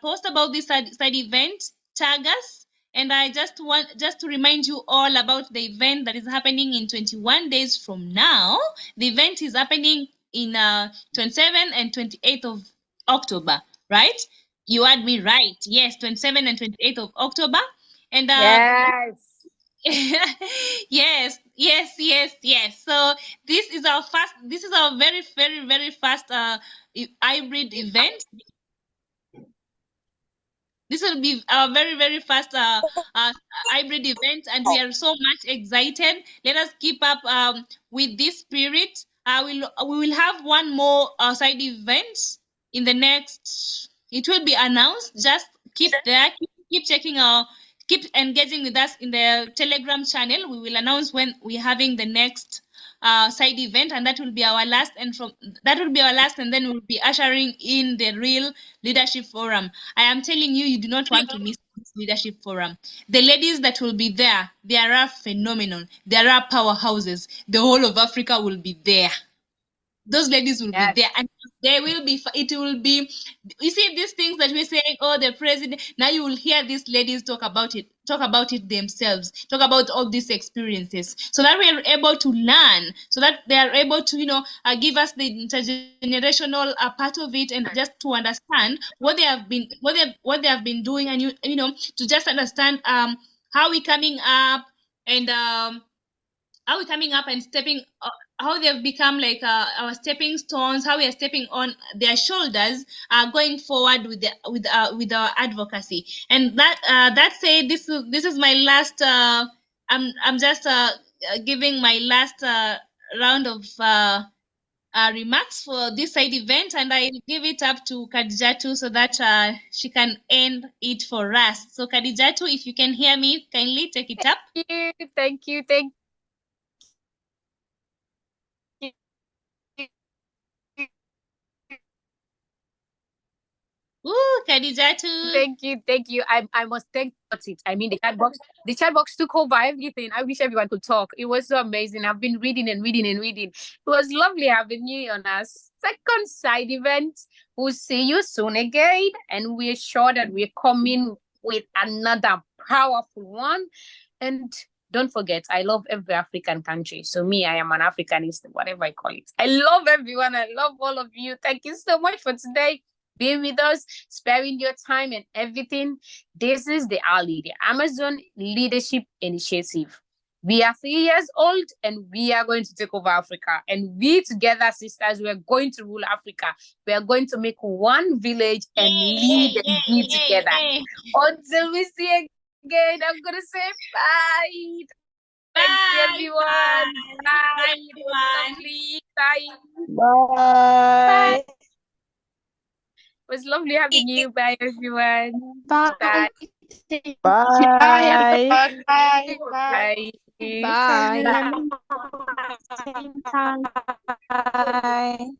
Post about this side event, tag us, and I just to remind you all about the event that is happening in 21 days from now. The event is happening in 27 and 28th of October, right? You had me right. Yes, 27 and 28th of October. And Yes. yes. So this is our very fast hybrid event. This will be a very fast hybrid event, and we are so much excited. Let us keep up with this spirit. We will have one more side event in the next. It will be announced. Just keep there. Keep checking keep engaging with us in the Telegram channel. We will announce when we're having the next side event, and that will be our last. And then we'll be ushering in the real leadership forum. I am telling you, you do not want to miss this leadership forum. The ladies that will be there, they are phenomenal. There are powerhouses. The whole of Africa will be there. Those ladies will be there, and they will be. It will be. You see these things that we're saying. Oh, the president. Now you will hear these ladies talk about it. Talk about it themselves. Talk about all these experiences, so that we are able to learn. So that they are able to, give us the intergenerational part of it, and just to understand what they have been doing, and to just understand how we coming up, and how we coming up and stepping how they've become like our stepping stones, how we are stepping on their shoulders, going forward with our advocacy. And that said, this is my last I'm just giving my last round of remarks for this side event, and I give it up to Khadijatu so that she can end it for us. So Khadijatu, if you can hear me, kindly take it up. Thank you. Ooh, Khadijatu. Thank you. I must thank it. I mean, the chat box took over everything. I wish everyone could talk. It was so amazing. I've been reading and reading and reading. It was lovely having you on our second side event. We'll see you soon again, and we're sure that we're coming with another powerful one. And don't forget, I love every African country. So me, I am an Africanist, whatever I call it. I love everyone. I love all of you. Thank you so much for today. Being with us, sparing your time and everything. This is the Amazon Leadership Initiative. We are 3 years old, and we are going to take over Africa. And we together, sisters, we are going to rule Africa. We are going to make one village and lead and be together. Until we see again, I'm going to say bye. Thank you, everyone. Bye. Bye. Bye. Bye. It was lovely having you. Bye, everyone. Bye. Bye. Bye. Bye. Bye. Bye. Same time. Bye.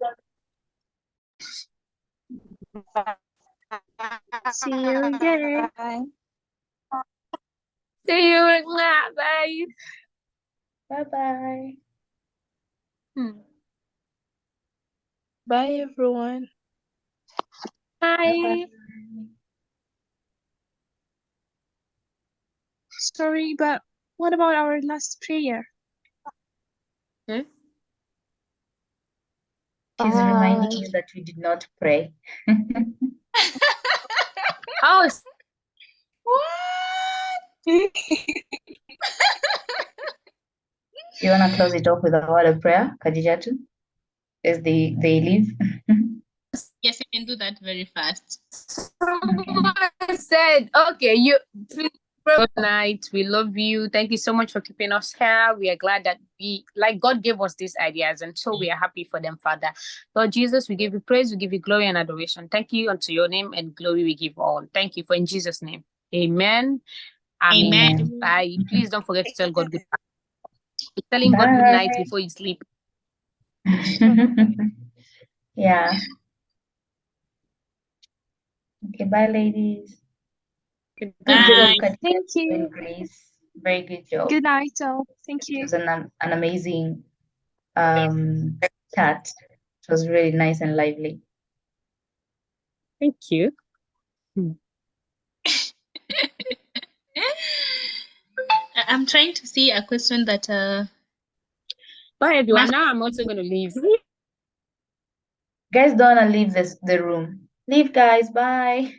See you again. See you again. Bye. Bye-bye. Bye, everyone. Bye. Sorry, but what about our last prayer? She's reminding you that we did not pray. Oh, what? You want to close it off with a word of prayer, Khadijatu? As they leave? Yes, you can do that very fast. Someone said, okay, Good night. We love you. Thank you so much for keeping us here. We are glad that God gave us these ideas, and so we are happy for them, Father. Lord Jesus, we give you praise, we give you glory and adoration. Thank you unto your name, and glory we give all. Thank you for in Jesus' name. Amen. Amen. Bye. Please don't forget to tell God goodbye. Telling God good night before you sleep. Yeah. Okay, bye, ladies. Good night. Thank you. Grace. Very good job. Good night, all. Thank you. It was an amazing chat. It was really nice and lively. Thank you. I'm trying to see a question that Bye everyone. Now I'm also gonna leave. Guys, don't wanna leave the room. Leave, guys. Bye.